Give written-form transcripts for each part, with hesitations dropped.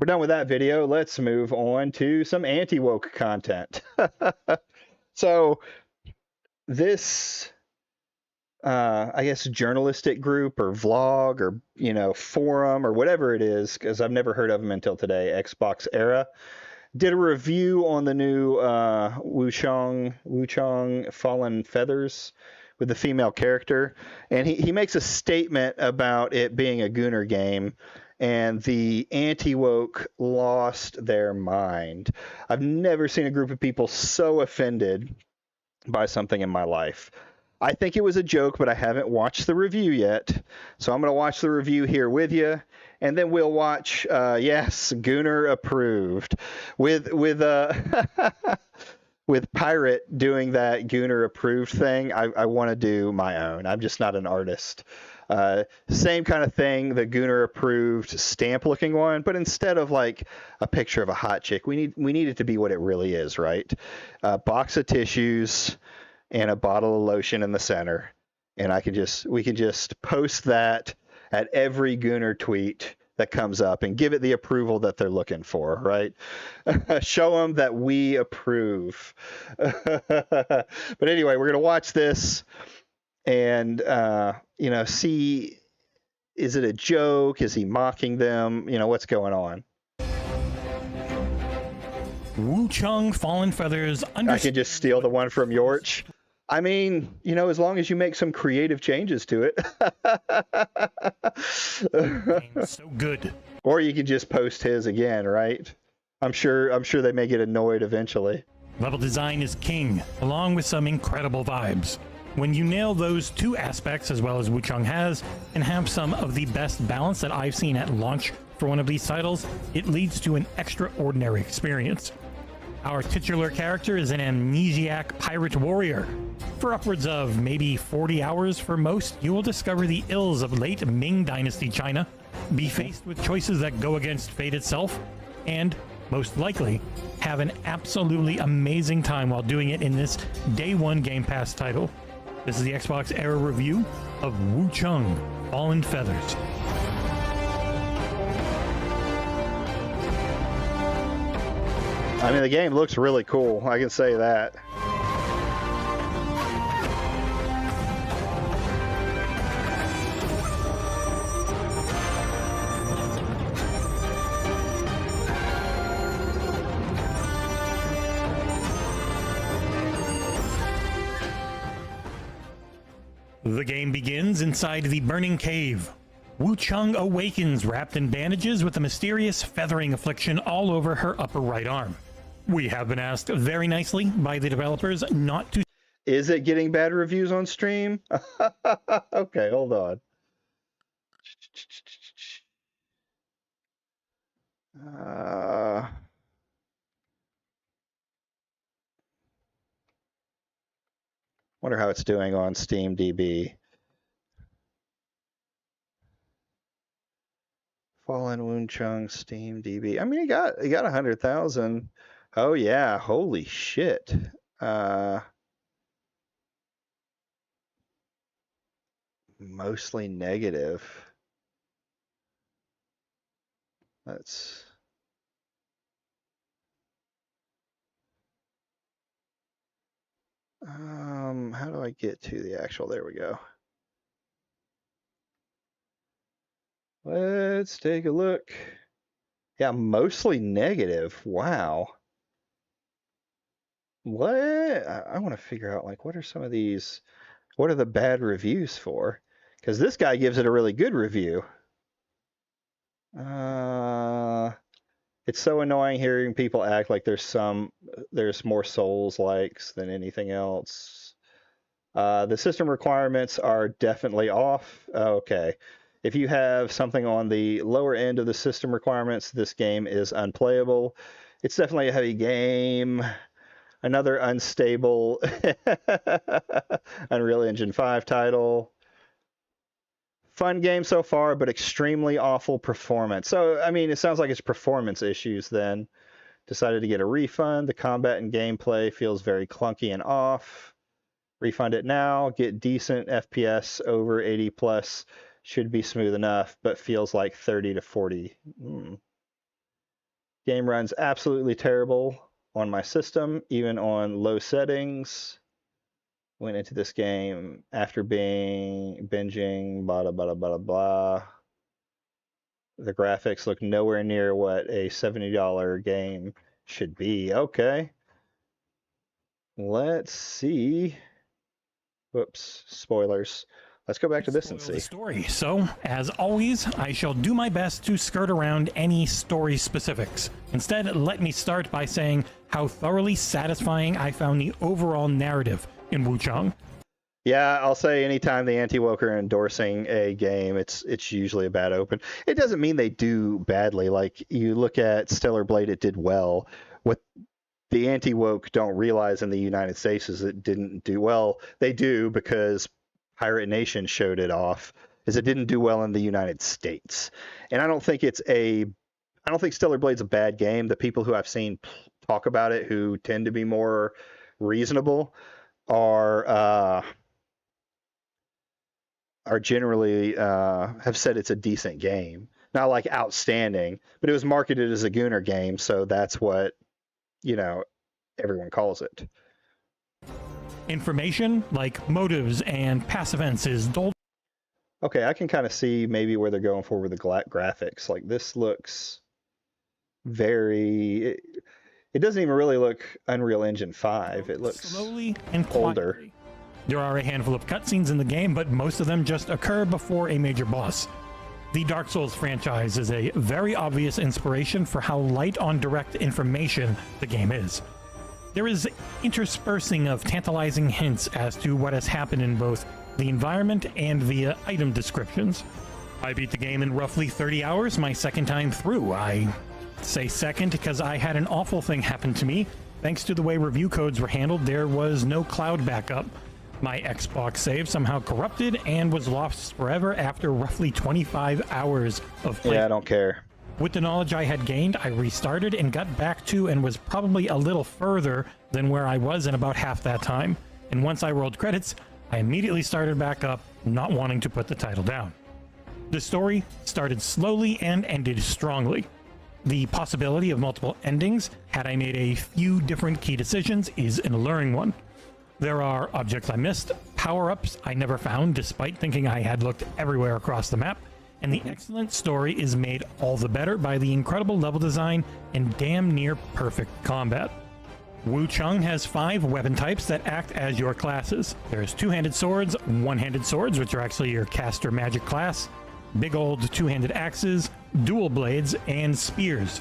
We're done with that video. Let's move on to some anti-woke content. So this, I guess, journalistic group or vlog or, forum or whatever it is, because I've never heard of them until today, Xbox Era, did a review on the new Wuchang Fallen Feathers with the female character. And he makes a statement about it being a gooner game. And the anti-woke lost their mind. I've never seen a group of people so offended by something in my life. I think it was a joke, but I haven't watched the review yet. So I'm going to watch the review here with you. And then we'll watch, yes, Gooner approved. With with Pirate doing that Gooner approved thing, I want to do my own. I'm just not an artist. Same kind of thing, the Gooner approved stamp looking one, but instead of like a picture of a hot chick, we need it to be what it really is, right? A box of tissues and a bottle of lotion in the center. And we can just post that at every Gooner tweet that comes up and give it the approval that they're looking for, right? Show them that we approve. But anyway, we're going to watch this and, see, is it a joke? Is he mocking them? What's going on? Wuchang Fallen Feathers. I can just steal the one from Yorch. I mean, as long as you make some creative changes to it. So good. Or you can just post his again, right? I'm sure they may get annoyed eventually. Level design is king, along with some incredible vibes. When you nail those two aspects, as well as Wuchang has, and have some of the best balance that I've seen at launch for one of these titles, it leads to an extraordinary experience. Our titular character is an amnesiac pirate warrior. For upwards of maybe 40 hours for most, you will discover the ills of late Ming Dynasty China, be faced with choices that go against fate itself, and, most likely, have an absolutely amazing time while doing it in this Day 1 Game Pass title. This is the Xbox Era review of Wuchang Fallen Feathers. I mean, the game looks really cool. I can say that. The game begins inside the burning cave. Wuchang awakens wrapped in bandages with a mysterious feathering affliction all over her upper right arm. We have been asked very nicely by the developers not to... Is it getting bad reviews on stream? Okay, hold on. Wonder how it's doing on SteamDB. Fallen Wuchang SteamDB. I mean, he got 100,000. Oh yeah, holy shit. Mostly negative. Let's... how do I get to the actual... There we go. Let's take a look. Yeah, mostly negative. Wow. What? I want to figure out, like, what are some of these? What are the bad reviews for? Because this guy gives it a really good review. It's so annoying hearing people act like there's more Souls-likes than anything else. The system requirements are definitely off. Okay. If you have something on the lower end of the system requirements, this game is unplayable. It's definitely a heavy game. Another unstable Unreal Engine 5 title. Fun game so far, but extremely awful performance. So, I mean, it sounds like it's performance issues then. Decided to get a refund. The combat and gameplay feels very clunky and off. Refund it now. Get decent FPS over 80 plus. Should be smooth enough, but feels like 30 to 40. Game runs absolutely terrible on my system, even on low settings. Went into this game after binging, blah, blah, blah, blah, blah. The graphics look nowhere near what a $70 game should be. Okay. Let's see. Whoops, spoilers. Let's go back to this and see. The story. So, as always, I shall do my best to skirt around any story specifics. Instead, let me start by saying how thoroughly satisfying I found the overall narrative in Wuchang. Yeah, I'll say anytime the Antiwoke are endorsing a game, it's usually a bad open. It doesn't mean they do badly. Like, you look at Stellar Blade, it did well. What the Antiwoke don't realize in the United States is it didn't do well. They do because Pirate Nation showed it off, is it didn't do well in the United States. And I don't think Stellar Blade's a bad game. The people who I've seen talk about it, who tend to be more reasonable, are generally have said it's a decent game. Not like outstanding, but it was marketed as a gooner game, so that's what, everyone calls it. Information like motives and past events is dulled. Okay, I can kind of see maybe where they're going for with the graphics. Like, this looks very... It doesn't even really look Unreal Engine 5. It looks slowly and older. Quietly. There are a handful of cutscenes in the game, but most of them just occur before a major boss. The Dark Souls franchise is a very obvious inspiration for how light on direct information the game is. There is interspersing of tantalizing hints as to what has happened in both the environment and via item descriptions. I beat the game in roughly 30 hours my second time through. I say second because I had an awful thing happen to me. Thanks to the way review codes were handled, there was no cloud backup. My Xbox save somehow corrupted and was lost forever after roughly 25 hours of play. Yeah, I don't care. With the knowledge I had gained, I restarted and got back to and was probably a little further than where I was in about half that time. And once I rolled credits, I immediately started back up, not wanting to put the title down. The story started slowly and ended strongly. The possibility of multiple endings, had I made a few different key decisions, is an alluring one. There are objects I missed, power-ups I never found despite thinking I had looked everywhere across the map, and the excellent story is made all the better by the incredible level design and damn near perfect combat. Wuchang has 5 weapon types that act as your classes. There's two-handed swords, one-handed swords, which are actually your caster magic class, big old two-handed axes, dual blades, and spears.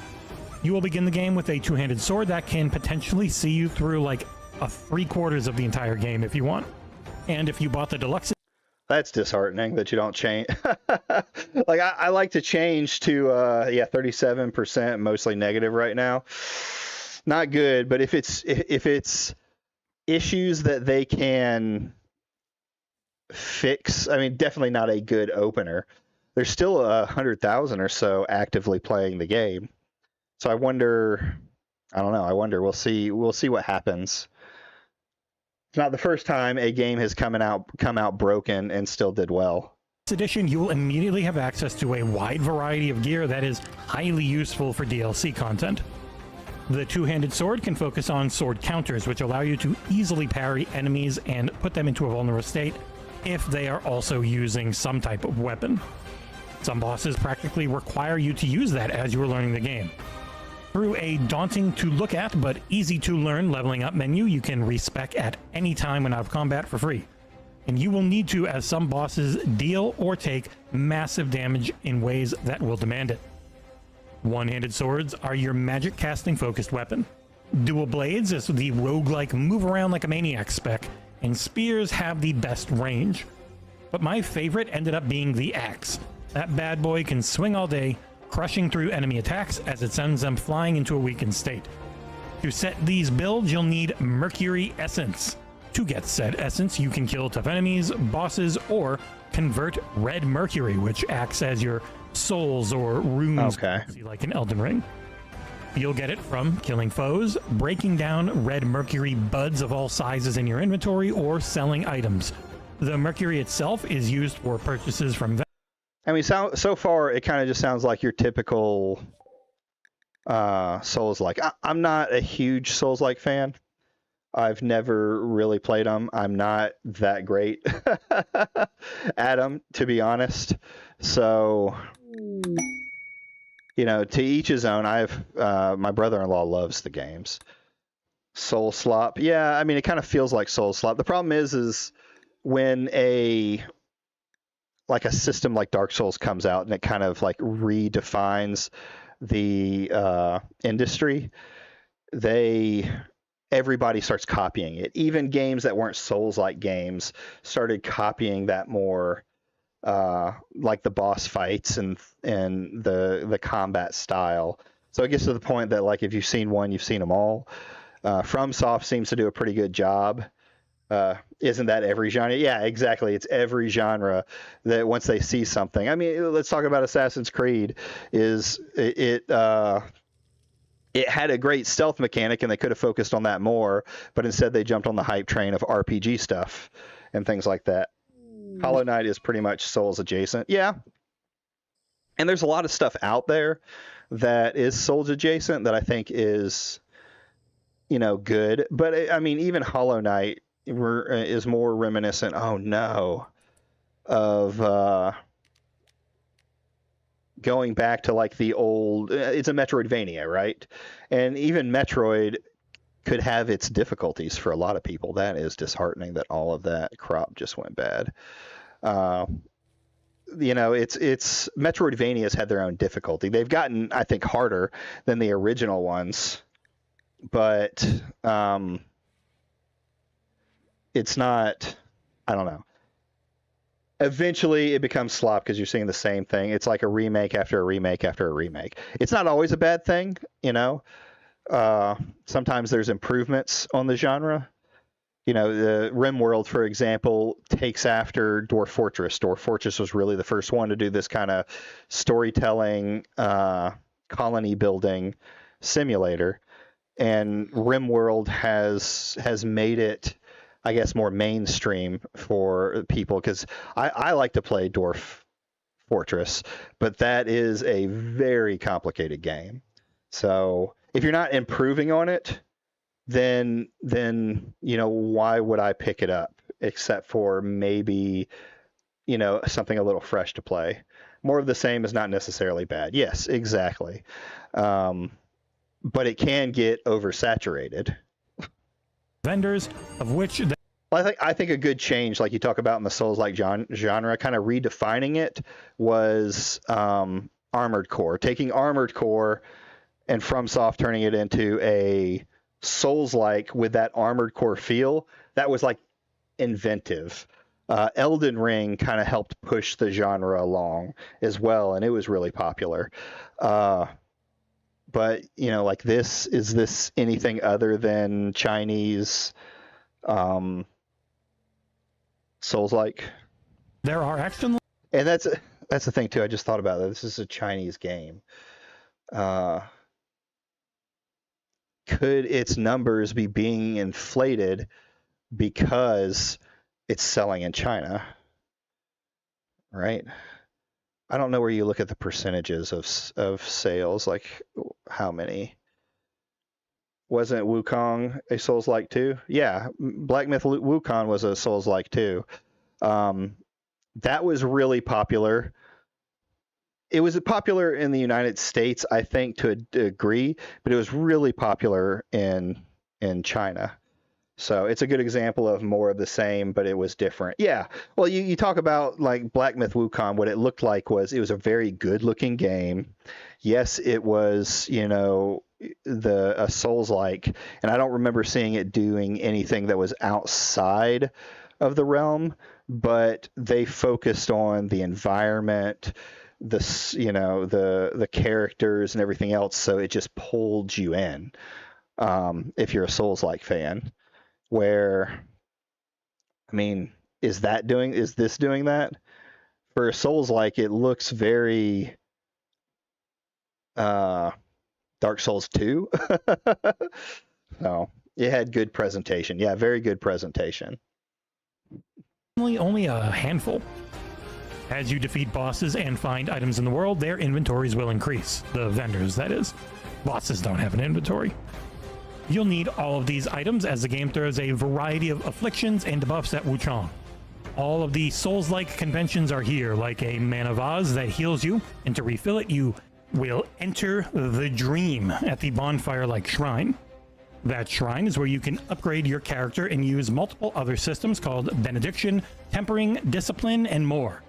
You will begin the game with a two-handed sword that can potentially see you through like a 3/4 of the entire game if you want. And if you bought the deluxe... That's disheartening that you don't change. Like, I like to change to 37%, mostly negative right now. Not good, but if it's issues that they can fix, I mean, definitely not a good opener. There's still 100,000 or so actively playing the game, so I wonder. I don't know. I wonder. We'll see. We'll see what happens. It's not the first time a game has come out broken and still did well. This edition, you will immediately have access to a wide variety of gear that is highly useful for DLC content. The two-handed sword can focus on sword counters, which allow you to easily parry enemies and put them into a vulnerable state if they are also using some type of weapon. Some bosses practically require you to use that as you are learning the game. Through a daunting to look at but easy to learn leveling up menu, you can respec at any time when out of combat for free. And you will need to, as some bosses deal or take massive damage in ways that will demand it. One-handed swords are your magic casting focused weapon. Dual blades is the roguelike move around like a maniac spec, and spears have the best range. But my favorite ended up being the axe. That bad boy can swing all day, crushing through enemy attacks as it sends them flying into a weakened state. To set these builds, you'll need Mercury Essence. To get said essence, you can kill tough enemies, bosses, or convert Red Mercury, which acts as your souls or runes, like in Elden Ring. You'll get it from killing foes, breaking down Red Mercury buds of all sizes in your inventory, or selling items. The Mercury itself is used for purchases from... I mean, so far, it kind of just sounds like your typical Souls-like. I'm not a huge Souls-like fan. I've never really played them. I'm not that great at them, to be honest. So, to each his own. My brother-in-law loves the games. Soul Slop. Yeah, I mean, it kind of feels like Soul Slop. The problem is when a system like Dark Souls comes out and it kind of like redefines the industry, everybody starts copying it. Even games that weren't Souls-like games started copying that more, like the boss fights and the combat style. So it gets to the point that like if you've seen one, you've seen them all. FromSoft seems to do a pretty good job. Isn't that every genre? Yeah, exactly. It's every genre that once they see something. I mean, let's talk about Assassin's Creed. It had a great stealth mechanic and they could have focused on that more, but instead they jumped on the hype train of RPG stuff and things like that. Hollow Knight is pretty much Souls adjacent. Yeah. And there's a lot of stuff out there that is Souls adjacent that I think is, good. But I mean, even Hollow Knight is more reminiscent, of going back to like the old, it's a Metroidvania, right? And even Metroid could have its difficulties for a lot of people. That is disheartening that all of that crop just went bad. It's Metroidvanias had their own difficulty. They've gotten, I think, harder than the original ones, but it's not, I don't know. Eventually it becomes slop because you're seeing the same thing. It's like a remake after a remake after a remake. It's not always a bad thing, Sometimes there's improvements on the genre. The RimWorld, for example, takes after Dwarf Fortress. Dwarf Fortress was really the first one to do this kind of storytelling, colony building simulator. And RimWorld has made it, I guess, more mainstream for people because I like to play Dwarf Fortress, but that is a very complicated game. So if you're not improving on it, then why would I pick it up except for maybe something a little fresh to play? More of the same is not necessarily bad. Yes, exactly. But it can get oversaturated. Vendors of which I think a good change, like you talk about in the Souls-like genre, kind of redefining it, was Armored Core. Taking Armored Core and FromSoft turning it into a Souls-like with that Armored Core feel, that was like inventive. Elden Ring kind of helped push the genre along as well, and it was really popular. But like is this anything other than Chinese Souls-like? There are action, and that's the thing too. I just thought about that. This is a Chinese game. Could its numbers be being inflated because it's selling in China? Right? I don't know where you look at the percentages of sales, like how many. Wasn't Wuchang a Souls-like too? Yeah, Black Myth Wuchang was a Souls-like too. That was really popular. It was popular in the United States, I think, to a degree, but it was really popular in China. So it's a good example of more of the same, but it was different. Yeah. Well, you talk about like Black Myth Wukong, what it looked like was it was a very good looking game. Yes, it was, a Souls-like, and I don't remember seeing it doing anything that was outside of the realm, but they focused on the environment, the characters and everything else, so it just pulled you in. If you're a Souls-like fan. Where, I mean, is this doing that? For a Souls-like, it looks very Dark Souls 2. So it had good presentation. Yeah, very good presentation. Only a handful. As you defeat bosses and find items in the world, their inventories will increase. The vendors, that is. Bosses don't have an inventory. You'll need all of these items as the game throws a variety of afflictions and debuffs at Wuchang. All of the Souls-like conventions are here, like a mana vase that heals you, and to refill it, you will enter the Dream at the bonfire-like shrine. That shrine is where you can upgrade your character and use multiple other systems called Benediction, Tempering, Discipline, and more.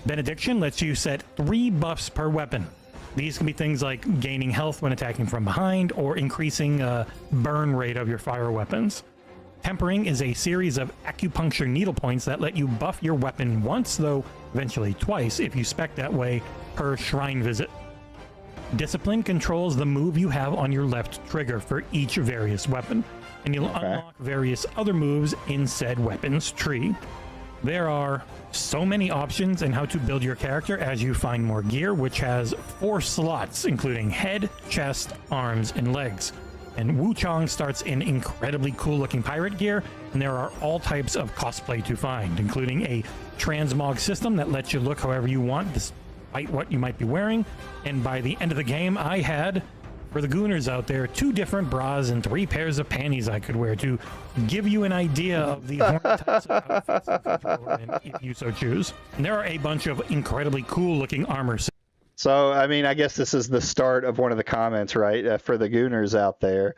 Benediction lets you set 3 buffs per weapon. These can be things like gaining health when attacking from behind or increasing burn rate of your fire weapons. Tempering is a series of acupuncture needle points that let you buff your weapon once, though eventually twice if you spec that way, per shrine visit. Discipline controls the move you have on your left trigger for each various weapon, and you'll unlock various other moves in said weapon's tree. There are so many options in how to build your character as you find more gear, which has 4 slots, including head, chest, arms, and legs. And Wuchang starts in incredibly cool-looking pirate gear, and there are all types of cosplay to find, including a transmog system that lets you look however you want, despite what you might be wearing. And by the end of the game, I had, for the gooners out there, 2 different bras and 3 pairs of panties I could wear to give you an idea of the horny types of outfits you could throw in if you so choose. And there are a bunch of incredibly cool-looking armor. So, I mean, I guess this is the start of one of the comments, right? For the gooners out there.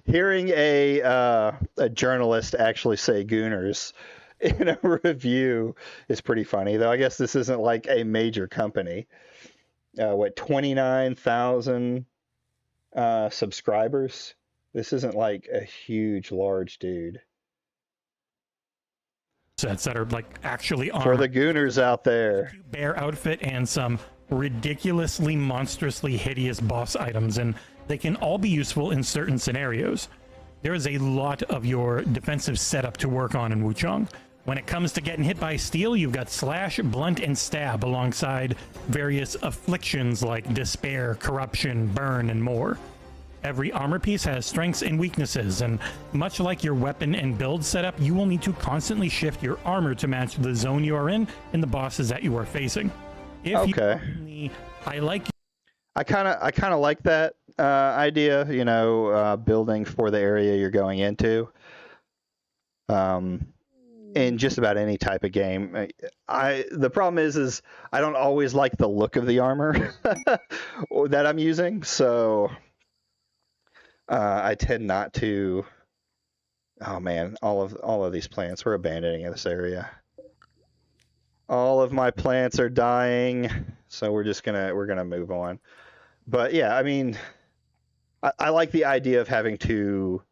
Hearing a journalist actually say gooners in a review is pretty funny, though I guess this isn't like a major company. 29,000 subscribers? This isn't like a huge, large dude. Sets that are like actually armor. For the gooners out there. Bear outfit and some ridiculously, monstrously hideous boss items, and they can all be useful in certain scenarios. There is a lot of your defensive setup to work on in Wuchang. When it comes to getting hit by steel, you've got slash, blunt, and stab alongside various afflictions like despair, corruption, burn, and more. Every armor piece has strengths and weaknesses, and much like your weapon and build setup, you will need to constantly shift your armor to match the zone you are in and the bosses that you are facing. I kind of like that idea, you know, building for the area you're going into. In just about any type of game. The problem is I don't always like the look of the armor that I'm using, so I tend not to. Oh man, all of these plants, we're abandoning this area. All of my plants are dying, so we're gonna move on. But yeah, I mean, I like the idea of having to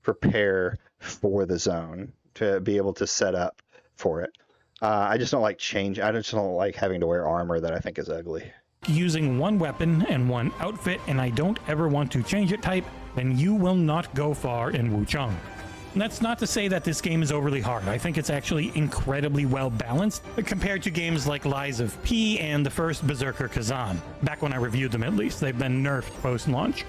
prepare for the zone to be able to set up for it. I just don't like change. I just don't like having to wear armor that I think is ugly. Using one weapon and one outfit, and I don't ever want to change it type, then you will not go far in Wuchang. And that's not to say that this game is overly hard. I think it's actually incredibly well balanced compared to games like Lies of P and the first Berserker Kazan. Back when I reviewed them at least, they've been nerfed post-launch.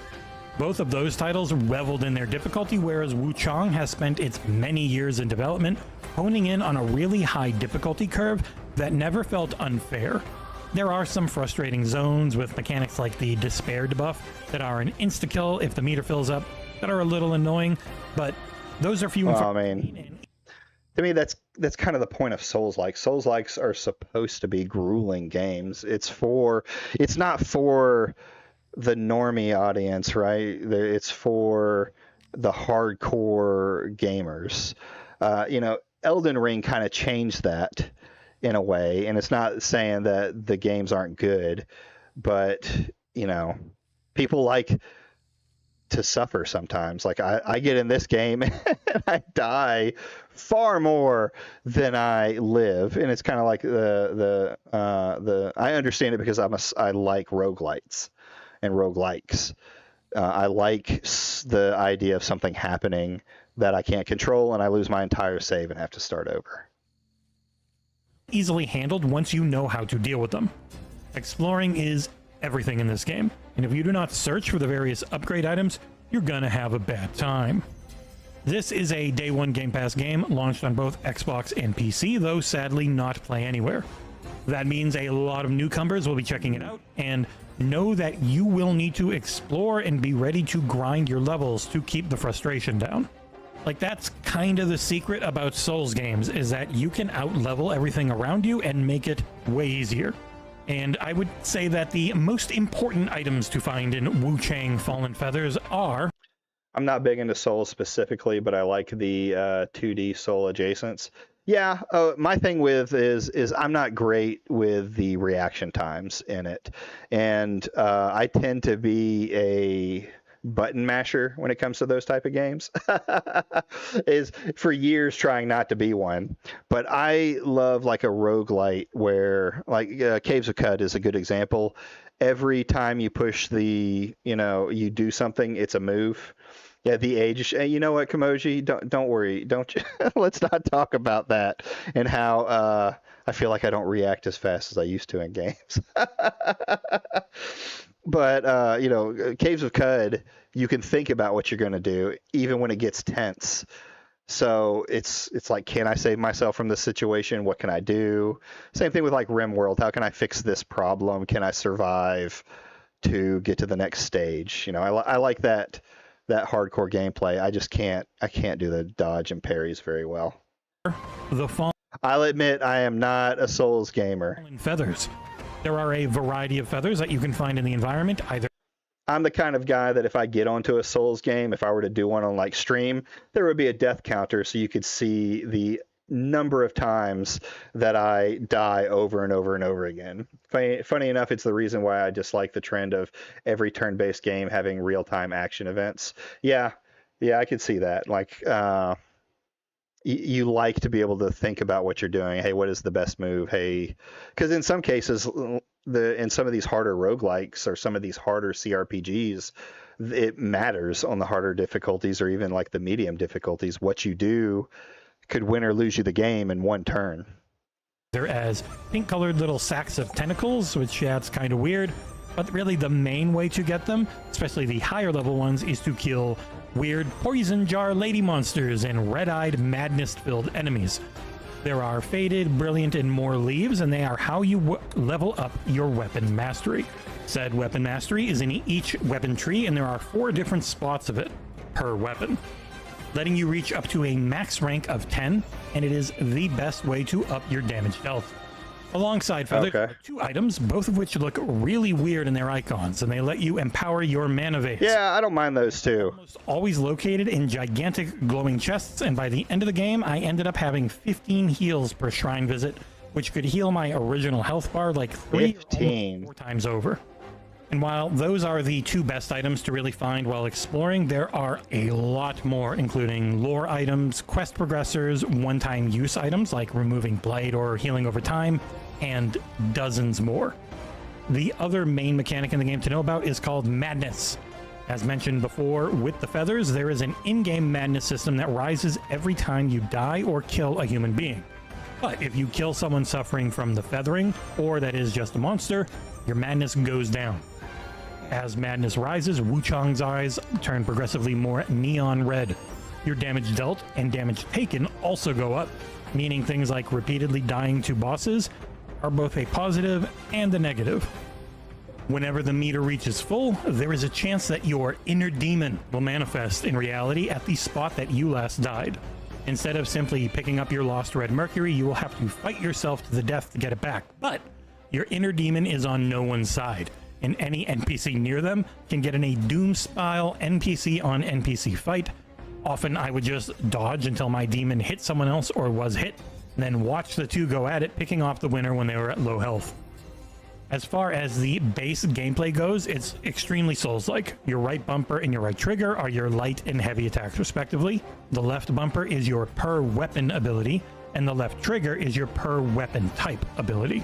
Both of those titles reveled in their difficulty, whereas Wuchang has spent its many years in development honing in on a really high difficulty curve that never felt unfair. There are some frustrating zones with mechanics like the Despair debuff that are an insta-kill if the meter fills up that are a little annoying, but those are few and far between. To me, that's kind of the point of Souls-like. Souls-likes are supposed to be grueling games. It's not for the normie audience, right? It's for the hardcore gamers. You know, Elden Ring kind of changed that in a way, and it's not saying that the games aren't good, but you know, people like to suffer sometimes. Like I get in this game and I die far more than I live, and it's kind of like the I understand it because I like roguelites and roguelikes. I like the idea of something happening that I can't control and I lose my entire save and have to start over. Easily handled once you know how to deal with them. Exploring is everything in this game, and if you do not search for the various upgrade items, you're gonna have a bad time. This is a Day 1 Game Pass game launched on both Xbox and PC, though sadly not Play Anywhere. That means a lot of newcomers will be checking it out, and know that you will need to explore and be ready to grind your levels to keep the frustration down. Like, that's kind of the secret about Souls games, is that you can out-level everything around you and make it way easier. And I would say that the most important items to find in Wuchang Fallen Feathers are... I'm not big into Souls specifically, but I like the 2D Soul adjacents. Yeah, my thing with is I'm not great with the reaction times in it. And I tend to be a button masher when it comes to those type of games. Is for years trying not to be one, but I love like a roguelite where like Caves of Cud is a good example. Every time you push you do something, it's a move. Yeah, the age. You know what, Kamoji? Don't worry. Don't you? Let's not talk about that and how I feel like I don't react as fast as I used to in games. But Caves of Cud, you can think about what you're going to do even when it gets tense. So it's like, can I save myself from this situation? What can I do? Same thing with like RimWorld. How can I fix this problem? Can I survive to get to the next stage? I like that hardcore gameplay. I can't do the dodge and parries very well. I'll admit I am not a Souls gamer. Feathers. There are a variety of feathers that you can find in the environment. I'm the kind of guy that if I get onto a Souls game, if I were to do one on like stream, there would be a death counter so you could see the number of times that I die over and over and over again. Funny enough, it's the reason why I dislike the trend of every turn-based game having real-time action events. Yeah, I could see that. Like, you like to be able to think about what you're doing. Hey, what is the best move? Hey, because in some cases, in some of these harder roguelikes or some of these harder CRPGs, it matters on the harder difficulties or even like the medium difficulties. What you do could win or lose you the game in one turn. They're as pink-colored little sacks of tentacles, which, yeah, it's kind of weird. But really the main way to get them, especially the higher level ones, is to kill weird poison jar lady monsters and red-eyed madness-filled enemies. There are faded, brilliant, and more leaves, and they are how you level up your weapon mastery. Said weapon mastery is in each weapon tree, and there are 4 different spots of it per weapon, letting you reach up to a max rank of 10, and it is the best way to up your damage health. Alongside feathers, there are 2 items, both of which look really weird in their icons, and they let you empower your mana vase. Yeah, I don't mind those too. Almost always located in gigantic glowing chests, and by the end of the game, I ended up having 15 heals per shrine visit, which could heal my original health bar like 3 or 4 times over. And while those are the 2 best items to really find while exploring, there are a lot more, including lore items, quest progressors, one-time use items like removing blight or healing over time, and dozens more. The other main mechanic in the game to know about is called madness. As mentioned before, with the feathers, there is an in-game madness system that rises every time you die or kill a human being. But if you kill someone suffering from the feathering, or that is just a monster, your madness goes down. As madness rises, Wuchang's eyes turn progressively more neon red. Your damage dealt and damage taken also go up, meaning things like repeatedly dying to bosses are both a positive and a negative. Whenever the meter reaches full, there is a chance that your inner demon will manifest in reality at the spot that you last died. Instead of simply picking up your lost red mercury, you will have to fight yourself to the death to get it back. But your inner demon is on no one's side, and any NPC near them can get in a Doom-style NPC on NPC fight. Often I would just dodge until my demon hit someone else or was hit, and then watch the 2 go at it, picking off the winner when they were at low health. As far as the base gameplay goes, it's extremely Souls-like. Your right bumper and your right trigger are your light and heavy attacks respectively. The left bumper is your per weapon ability, and the left trigger is your per weapon type ability.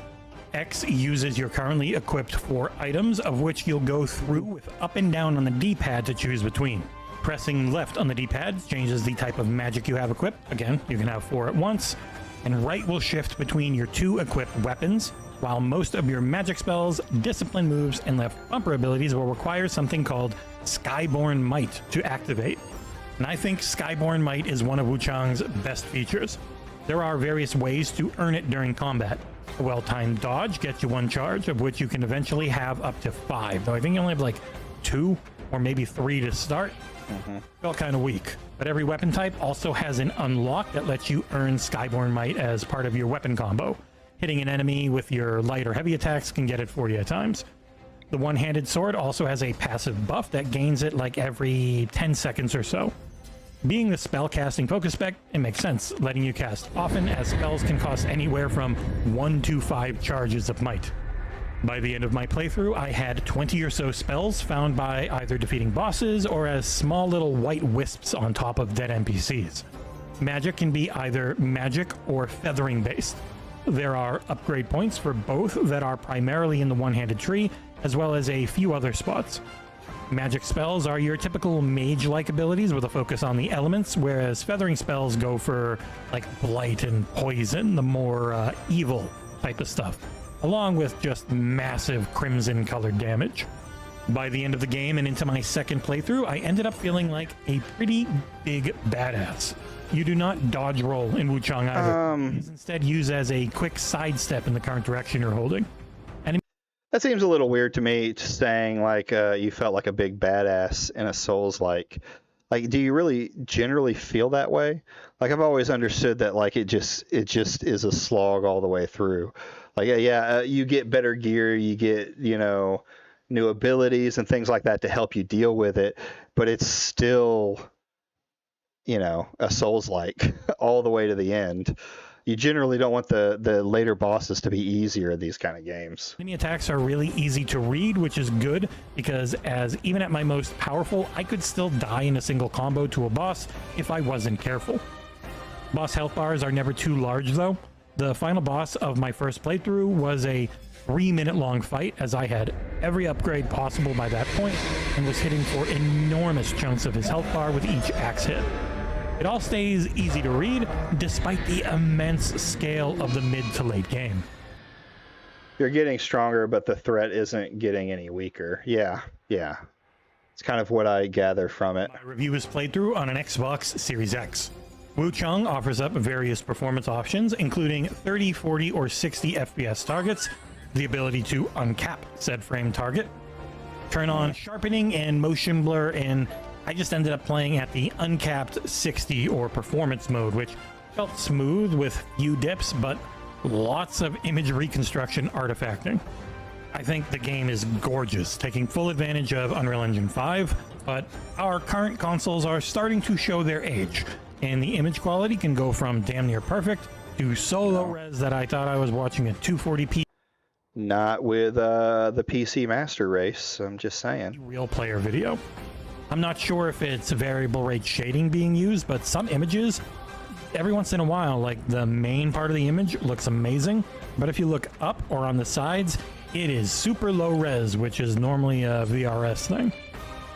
X uses your currently equipped 4 items, of which you'll go through with up and down on the D-pad to choose between. Pressing left on the D-pad changes the type of magic you have equipped. Again, you can have 4 at once. And right will shift between your 2 equipped weapons, while most of your magic spells, discipline moves, and left bumper abilities will require something called Skyborn Might to activate. And I think Skyborn Might is one of Wuchang's best features. There are various ways to earn it during combat. A well-timed dodge gets you 1 charge, of which you can eventually have up to 5. Though I think you only have like 2 or maybe 3 to start. Felt kind of weak. But every weapon type also has an unlock that lets you earn Skyborn Might as part of your weapon combo. Hitting an enemy with your light or heavy attacks can get it for you at times. The one-handed sword also has a passive buff that gains it like every 10 seconds or so. Being the spell-casting focus spec, it makes sense, letting you cast often, as spells can cost anywhere from 1 to 5 charges of might. By the end of my playthrough, I had 20 or so spells found by either defeating bosses or as small little white wisps on top of dead NPCs. Magic can be either magic or feathering based. There are upgrade points for both that are primarily in the one-handed tree, as well as a few other spots. Magic spells are your typical mage-like abilities with a focus on the elements, whereas feathering spells go for like blight and poison, the more evil type of stuff, along with just massive crimson-colored damage. By the end of the game and into my second playthrough, I ended up feeling like a pretty big badass. You do not dodge roll in Wuchang either. These instead use as a quick sidestep in the current direction you're holding. That seems a little weird to me, saying like you felt like a big badass in a Souls-like. Like, do you really generally feel that way? Like, I've always understood that like it just is a slog all the way through. Like, you get better gear, you get, new abilities and things like that to help you deal with it, but it's still, a Souls-like all the way to the end. You generally don't want the later bosses to be easier in these kind of games. Enemy attacks are really easy to read, which is good, because as even at my most powerful, I could still die in a single combo to a boss if I wasn't careful. Boss health bars are never too large though. The final boss of my first playthrough was a 3-minute long fight, as I had every upgrade possible by that point and was hitting for enormous chunks of his health bar with each axe hit. It all stays easy to read, despite the immense scale of the mid to late game. You're getting stronger, but the threat isn't getting any weaker. Yeah. It's kind of what I gather from it. My review is played through on an Xbox Series X. Wuchang offers up various performance options, including 30, 40, or 60 FPS targets, the ability to uncap said frame target, turn on sharpening and motion blur, and I just ended up playing at the uncapped 60 or performance mode, which felt smooth with few dips, but lots of image reconstruction artifacting. I think the game is gorgeous, taking full advantage of Unreal Engine 5, but our current consoles are starting to show their age, and the image quality can go from damn near perfect to so low res that I thought I was watching a 240p. Not with the PC Master Race, I'm just saying. Real player video. I'm not sure if it's variable rate shading being used, but some images, every once in a while, like the main part of the image looks amazing, but if you look up or on the sides, it is super low res, which is normally a VRS thing.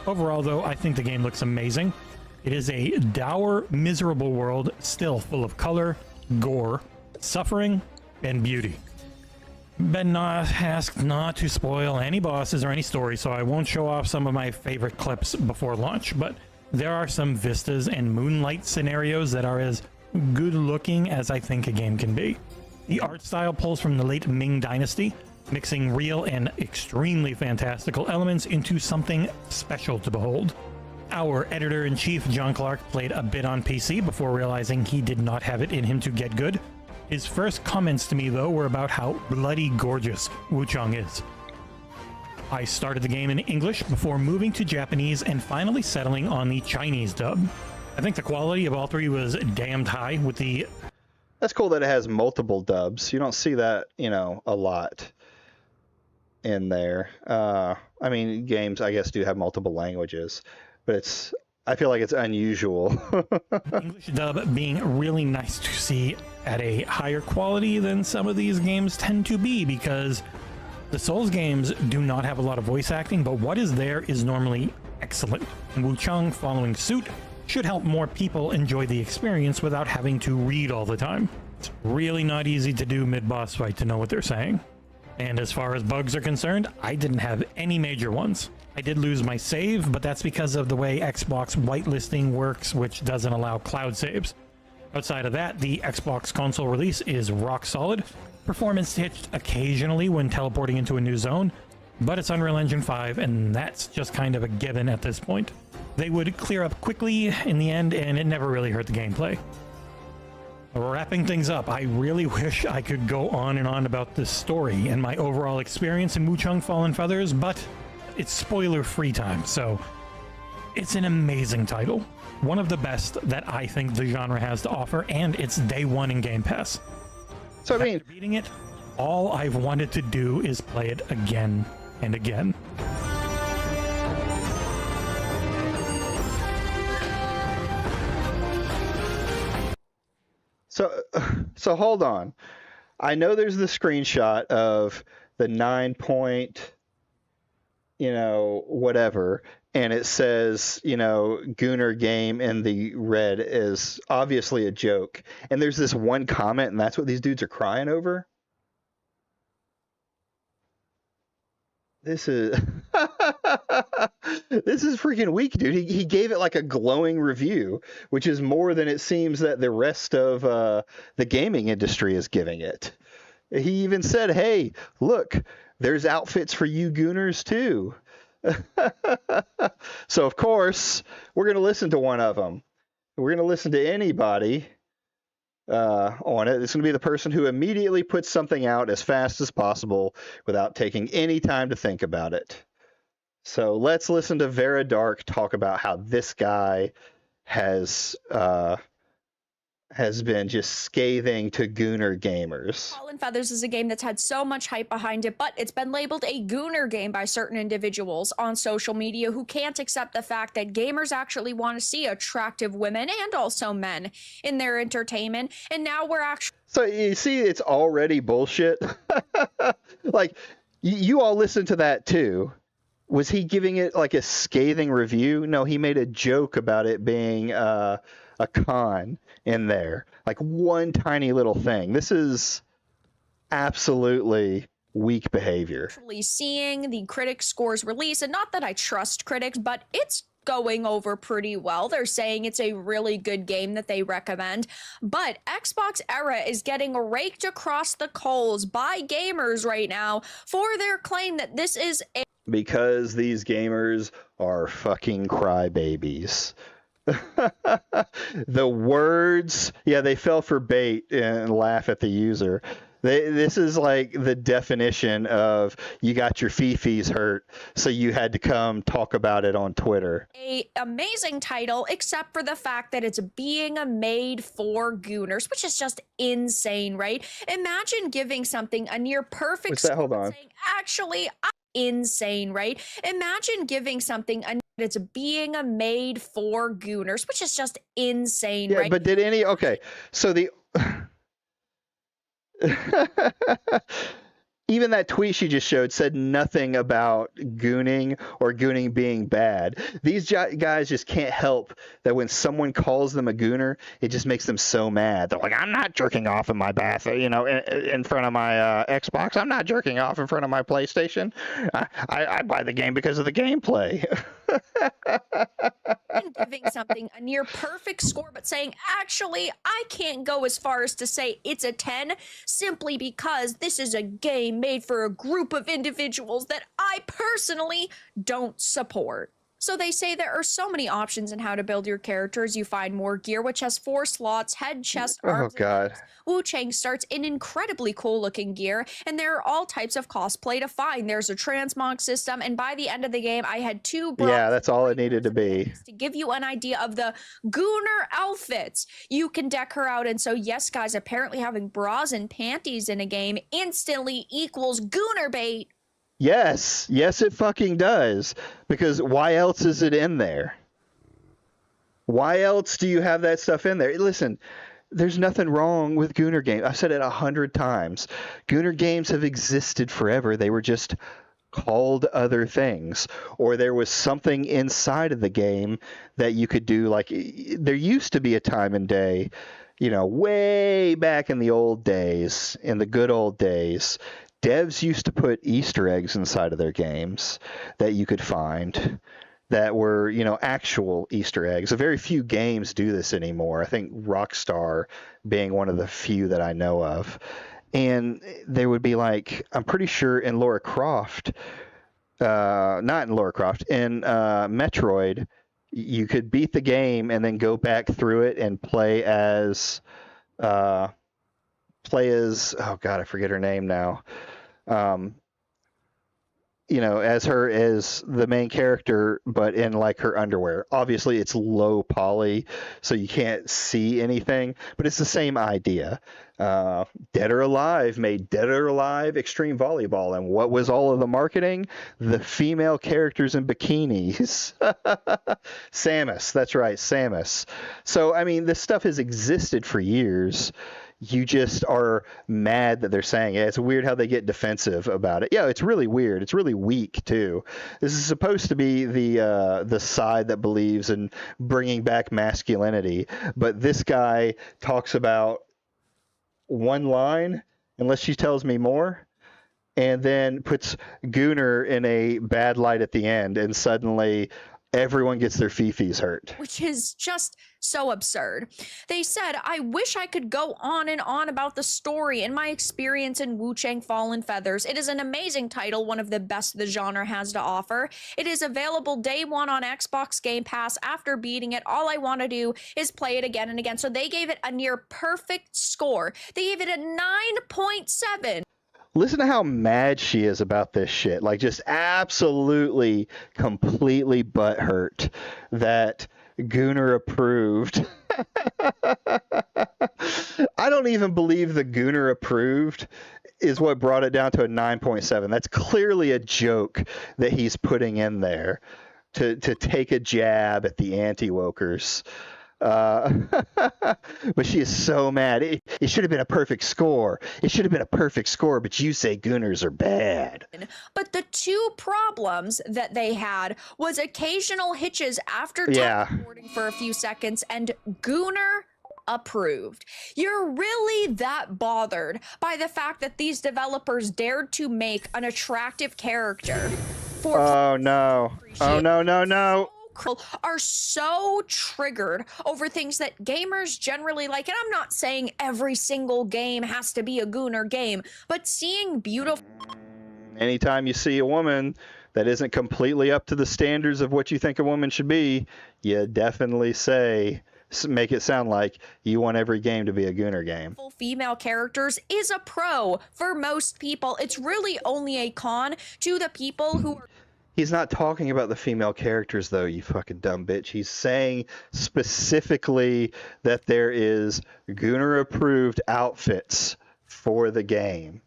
Overall, though, I think the game looks amazing. It is a dour, miserable world, still full of color, gore, suffering, and beauty. Been asked not to spoil any bosses or any story, so I won't show off some of my favorite clips before launch, but there are some vistas and moonlight scenarios that are as good looking as I think a game can be. The art style pulls from the late Ming Dynasty, mixing real and extremely fantastical elements into something special to behold. Our editor-in-chief, John Clark, played a bit on PC before realizing he did not have it in him to get good. His first comments to me, though, were about how bloody gorgeous Wuchang is. I started the game in English before moving to Japanese and finally settling on the Chinese dub. I think the quality of all three was damned high with the... That's cool that it has multiple dubs. You don't see that, a lot in there. I mean, games, I guess, do have multiple languages, but I feel like it's unusual. English dub being really nice to see at a higher quality than some of these games tend to be, because the Souls games do not have a lot of voice acting, but what is there is normally excellent. And Wuchang following suit should help more people enjoy the experience without having to read all the time. It's really not easy to do mid-boss fight to know what they're saying. And as far as bugs are concerned, I didn't have any major ones. I did lose my save, but that's because of the way Xbox whitelisting works, which doesn't allow cloud saves. Outside of that, the Xbox console release is rock solid. performance hitched occasionally when teleporting into a new zone, but it's Unreal Engine 5, and that's just kind of a given at this point. They would clear up quickly in the end, and it never really hurt the gameplay. Wrapping things up, I really wish I could go on and on about this story and my overall experience in Wuchang Fallen Feathers, but it's spoiler-free time, so it's an amazing title. One of the best that I think the genre has to offer, and it's day one in Game Pass. So, I mean, after beating it, all I've wanted to do is play it again and again. So hold on. I know there's the screenshot of the 9 point, whatever, and it says, Gooner game in the red is obviously a joke. And there's this one comment, and that's what these dudes are crying over. This is this is freaking weak, dude. He gave it like a glowing review, which is more than it seems that the rest of the gaming industry is giving it. He even said, "Hey, look, there's outfits for you gooners too." So of course we're gonna listen to one of them. We're gonna listen to anybody on it. It's going to be the person who immediately puts something out as fast as possible without taking any time to think about it. So let's listen to Vera Dark talk about how this guy has been just scathing to gooner gamers. Fallen Feathers is a game that's had so much hype behind it, but it's been labeled a gooner game by certain individuals on social media who can't accept the fact that gamers actually want to see attractive women and also men in their entertainment. And now we're actually... So you see, it's already bullshit. Like, you all listen to that too. Was he giving it like a scathing review? No, he made a joke about it being a con in there, like one tiny little thing. This is absolutely weak behavior. Actually seeing the critic scores release, and not that I trust critics, but it's going over pretty well. They're saying it's a really good game that they recommend, but Xbox Era is getting raked across the coals by gamers right now for their claim that this is a... Because these gamers are fucking crybabies. The words, yeah, they fell for bait and laugh at the user. This is like the definition of you got your fifis hurt, so you had to come talk about it on Twitter. A amazing title, except for the fact that it's being made for gooners, which is just insane, right? Imagine giving something a near perfect... What's that? Hold on. Saying, actually, insane, right? Imagine giving something it's being made for gooners, which is just insane, yeah, right? But did any... Okay, so the... Even that tweet she just showed said nothing about gooning or gooning being bad. These guys just can't help that when someone calls them a gooner, it just makes them so mad. They're like, I'm not jerking off in my bath, in front of my Xbox. I'm not jerking off in front of my PlayStation. I buy the game because of the gameplay. And giving something a near perfect score, but saying, actually, I can't go as far as to say it's a 10 simply because this is a game made for a group of individuals that I personally don't support. So they say there are so many options in how to build your characters. You find more gear, which has 4 slots, head, chest, arms, oh god. Wuchang starts in incredibly cool looking gear, and there are all types of cosplay to find. There's a transmog system, and by the end of the game, I had 2 yeah, that's all it needed to be. To give you an idea of the gooner outfits you can deck her out. And so, yes, guys, apparently having bras and panties in a game instantly equals gooner bait. Yes, it fucking does. Because why else is it in there? Why else do you have that stuff in there? Listen, there's nothing wrong with gooner games. I've said it 100 times. Gooner games have existed forever. They were just called other things, or there was something inside of the game that you could do. Like, there used to be a time and day, way back in the old days, in the good old days, devs used to put Easter eggs inside of their games that you could find that were, actual Easter eggs. Very few games do this anymore. I think Rockstar being one of the few that I know of. and they would be like, I'm pretty sure in Lara Croft, not in Lara Croft, in Metroid, you could beat the game and then go back through it and play as oh god, I forget her name now. As the main character, but in like her underwear. Obviously, it's low poly, so you can't see anything, but it's the same idea. Dead or Alive made Dead or Alive Extreme Volleyball, and what was all of the marketing? The female characters in bikinis. Samus, that's right, Samus. So, I mean, this stuff has existed for years. You just are mad that they're saying it. It's weird how they get defensive about it. Yeah, it's really weird. It's really weak too. This is supposed to be the side that believes in bringing back masculinity, but this guy talks about one line, unless she tells me more, and then puts Gooner in a bad light at the end, and suddenly everyone gets their fifis hurt. Which is just so absurd. They said, I wish I could go on and on about the story and my experience in Wuchang Fallen Feathers. It is an amazing title, one of the best the genre has to offer. It is available day one on Xbox Game Pass. After beating it, all I want to do is play it again and again. So they gave it a near perfect score. They gave it a 9.7. Listen to how mad she is about this shit. Like, just absolutely, completely butthurt that Gooner approved. I don't even believe the Gooner approved is what brought it down to a 9.7. That's clearly a joke that he's putting in there to take a jab at the Antiwokers. But she is so mad. It should have been a perfect score. It should have been a perfect score, but you say Gooners are bad. But the two problems that they had was occasional hitches after recording for a few seconds, and Gooner approved. You're really that bothered by the fact that these developers dared to make an attractive character for oh no are so triggered over things that gamers generally like. And I'm not saying every single game has to be a Gooner game, but seeing beautiful... Anytime you see a woman that isn't completely up to the standards of what you think a woman should be, you definitely make it sound like you want every game to be a Gooner game. Female characters is a pro for most people. It's really only a con to the people who are... He's not talking about the female characters, though, you fucking dumb bitch. He's saying specifically that there is Gooner-approved outfits for the game.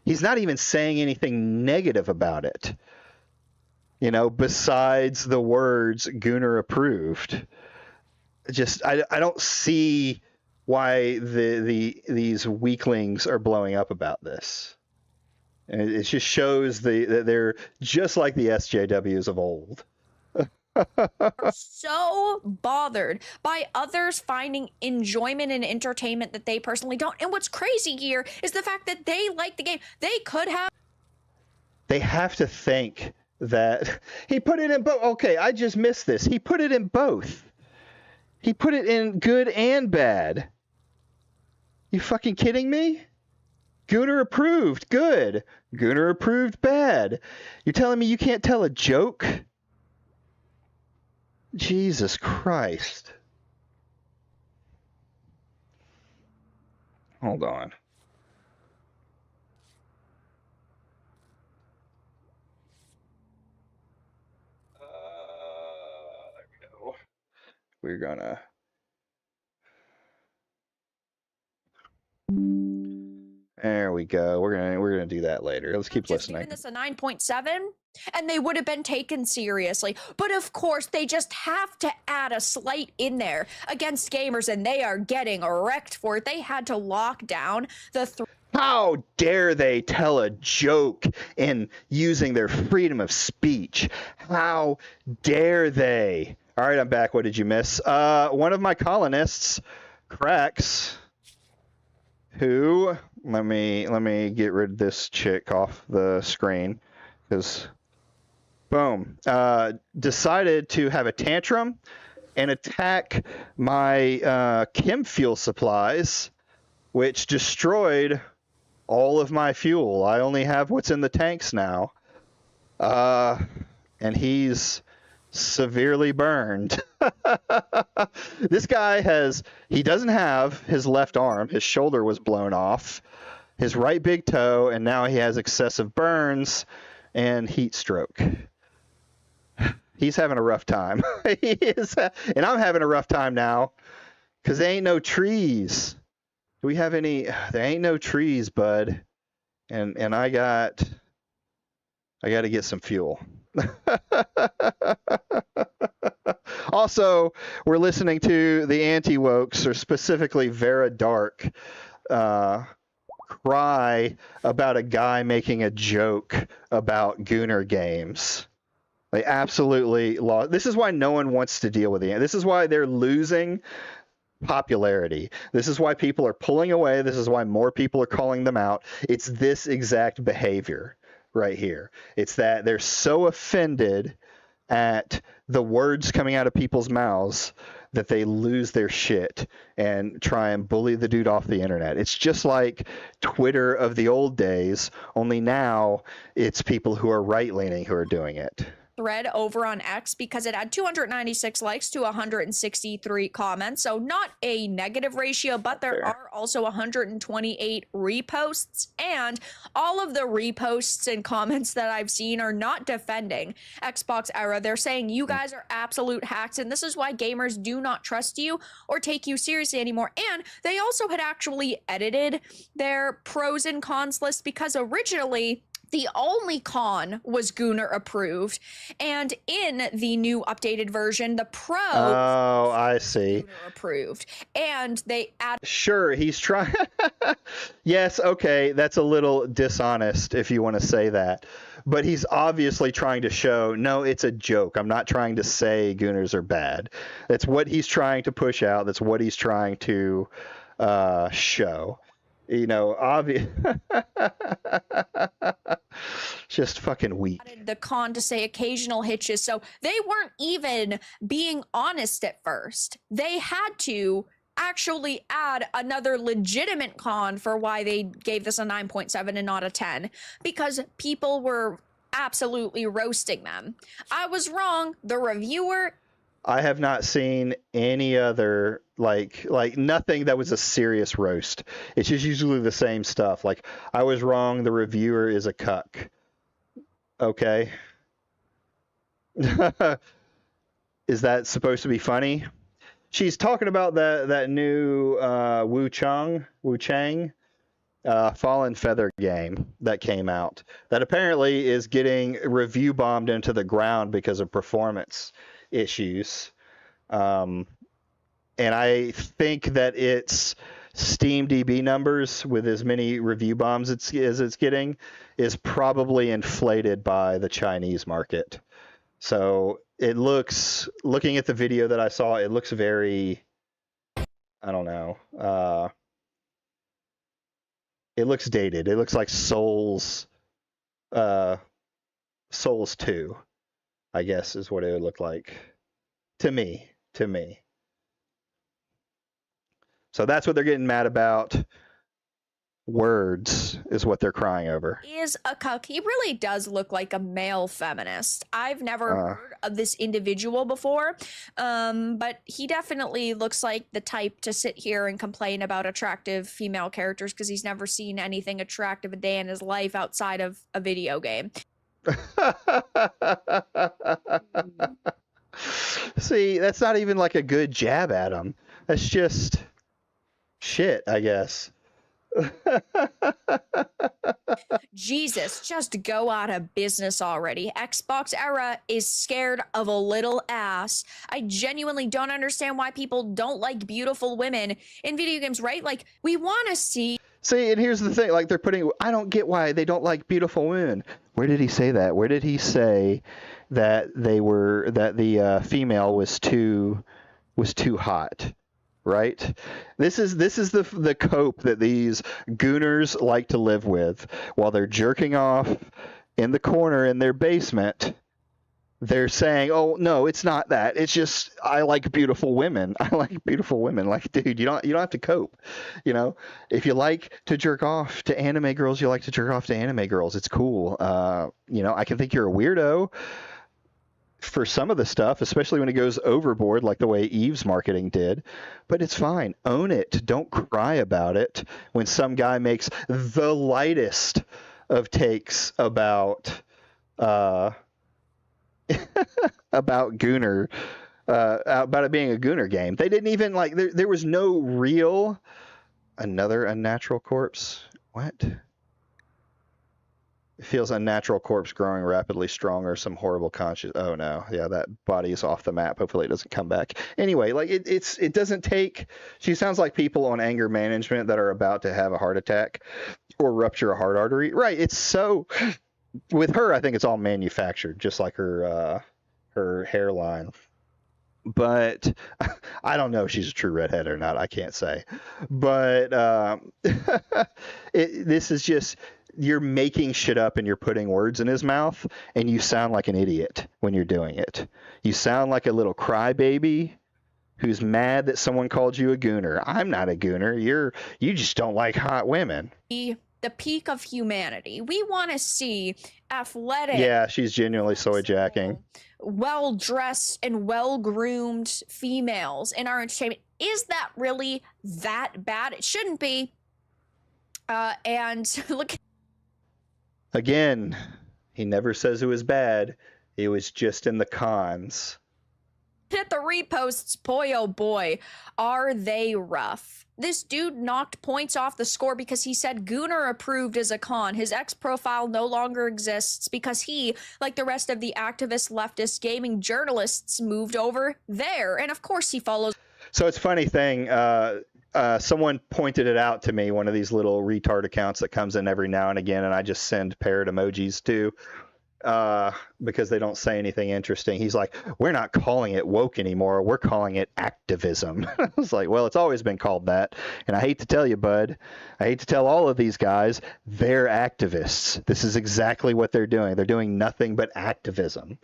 He's not even saying anything negative about it, besides the words Gooner-approved. I don't see why these weaklings are blowing up about this. And it just shows that they're just like the SJWs of old. So bothered by others finding enjoyment and entertainment that they personally don't. And what's crazy here is the fact that they like the game. They could have... They have to think that... He put it in both. Okay, I just missed this. He put it in both. He put it in good and bad. You fucking kidding me? Gooner approved, good. Gooner approved, bad. You're telling me you can't tell a joke? Jesus Christ. Hold on. There we go. We're gonna... There we go. We're gonna do that later. Let's keep listening. Given this a 9.7, and they would have been taken seriously. But of course, they just have to add a slight in there against gamers, and they are getting wrecked for it. They had to lock down the... How dare they tell a joke in using their freedom of speech? How dare they? All right, I'm back. What did you miss? One of my colonists, Cracks, who... Let me get rid of this chick off the screen, because boom, decided to have a tantrum and attack my chem fuel supplies, which destroyed all of my fuel. I only have what's in the tanks now. And he's severely burned. This guy he doesn't have his left arm. His shoulder was blown off, his right big toe, and now he has excessive burns and heat stroke. He's having a rough time. He is, and I'm having a rough time now because there ain't no trees. Do we have any? There ain't no trees, bud. And I got to get some fuel. Also, we're listening to the Antiwokes, or specifically Vera Dark, cry about a guy making a joke about gooner games. They absolutely lost. This is why no one wants to deal with it. This is why they're losing popularity. This is why people are pulling away. This is why more people are calling them out. It's this exact behavior right here. It's that they're so offended at the words coming out of people's mouths that they lose their shit and try and bully the dude off the internet. It's just like Twitter of the old days, only now it's people who are right-leaning who are doing it. Thread over on X because it had 296 likes to 163 comments. So not a negative ratio, but there are also 128 reposts. And all of the reposts and comments that I've seen are not defending Xbox Era. They're saying you guys are absolute hacks, and this is why gamers do not trust you or take you seriously anymore. And they also had actually edited their pros and cons list because originally the only con was gooner approved, and in the new updated version, the pros I see. gooner approved, and they add. Sure, he's trying. Yes, okay, that's a little dishonest if you want to say that, but he's obviously trying to show, no, it's a joke. I'm not trying to say gooners are bad. That's what he's trying to push out. That's what he's trying to show. You know, obvious. Just fucking weak. The con to say occasional hitches, so they weren't even being honest at first. They had to actually add another legitimate con for why they gave this a 9.7 and not a 10, because people were absolutely roasting them. I was wrong. The reviewer. I have not seen any other like nothing that was a serious roast. It's just usually the same stuff. Like, I was wrong, the reviewer is a cuck. Okay. Is that supposed to be funny? She's talking about that new Wuchang Fallen Feather game that came out that apparently is getting review bombed into the ground because of performance issues. And I think that its SteamDB numbers, with as many review bombs as it's getting, is probably inflated by the Chinese market. So it looks, looking at the video that I saw, it looks very, I don't know, it looks dated. It looks like Souls 2, I guess is what it would look like to me. So that's what they're getting mad about. Words is what they're crying over. Is a cuck. He really does look like a male feminist. I've never heard of this individual before, but he definitely looks like the type to sit here and complain about attractive female characters because he's never seen anything attractive a day in his life outside of a video game. See, that's not even like a good jab at him. That's just shit, I guess. Jesus, just go out of business already. Xbox Era is scared of a little ass. I genuinely don't understand why people don't like beautiful women in video games, right? Like, we want to see. See, and here's the thing, like, they're putting, I don't get why they don't like beautiful women. Where did he say that? Where did he say that the female was too hot? Right? This is the cope that these gooners like to live with while they're jerking off in the corner in their basement. they're saying, "Oh no, it's not that. It's just I like beautiful women. I like beautiful women." Like, dude, you don't have to cope. You know, if you like to jerk off to anime girls, you like to jerk off to anime girls. It's cool. I can think you're a weirdo for some of the stuff, especially when it goes overboard, like the way Eve's marketing did. But it's fine. Own it. Don't cry about it when some guy makes the lightest of takes about. About Gooner, about it being a Gooner game. They didn't even like. There was no real. Another unnatural corpse. What? It feels unnatural corpse growing rapidly stronger. Some horrible conscious. Oh no, yeah, that body is off the map. Hopefully it doesn't come back. Anyway, like it doesn't take. She sounds like people on anger management that are about to have a heart attack or rupture a heart artery. Right. It's so. With her, I think it's all manufactured, just like her hairline. But I don't know if she's a true redhead or not. I can't say. But this is just you're making shit up and you're putting words in his mouth, and you sound like an idiot when you're doing it. You sound like a little crybaby who's mad that someone called you a gooner. I'm not a gooner. You just don't like hot women. The peak of humanity. We want to see athletic. Yeah, she's genuinely soy jacking. Well-dressed and well-groomed females in our entertainment. Is that really that bad? It shouldn't be. And look. Again, he never says it was bad. It was just in the cons. At the reposts, boy oh boy, are they rough. This dude knocked points off the score because he said Gooner approved as a con. His X profile no longer exists because he, like the rest of the activist leftist gaming journalists, moved over there. And of course he follows. So it's a funny thing. Someone pointed it out to me, one of these little retard accounts that comes in every now and again, and I just send parrot emojis to. Because they don't say anything interesting. He's like, we're not calling it woke anymore. We're calling it activism. I was like, well, it's always been called that. And I hate to tell you, bud, I hate to tell all of these guys, they're activists. This is exactly what they're doing. They're doing nothing but activism.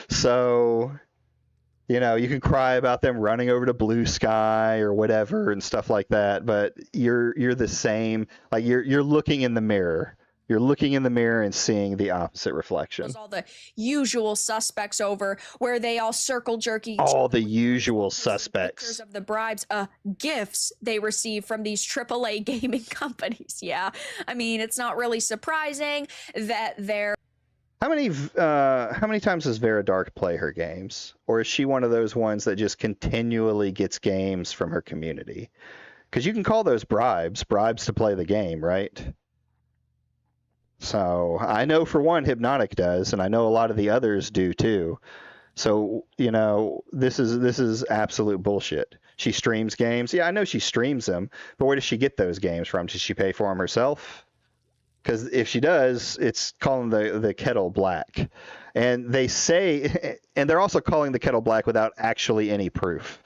So, you can cry about them running over to Blue Sky or whatever and stuff like that, but you're the same. Like you're looking in the mirror. You're looking in the mirror and seeing the opposite reflection. All the usual suspects over where they all circle jerky. All the usual suspects of the bribes, gifts they receive from these AAA gaming companies. Yeah, I mean it's not really surprising that they're. How many times does Vera Dark play her games? Or is she one of those ones that just continually gets games from her community? Because you can call those bribes to play the game, right? So I know for one Hypnotic does, and I know a lot of the others do too. So, this is absolute bullshit. She streams games. Yeah, I know she streams them, but where does she get those games from? Does she pay for them herself? Because if she does, it's calling the kettle black. And they say, and they're also calling the kettle black without actually any proof.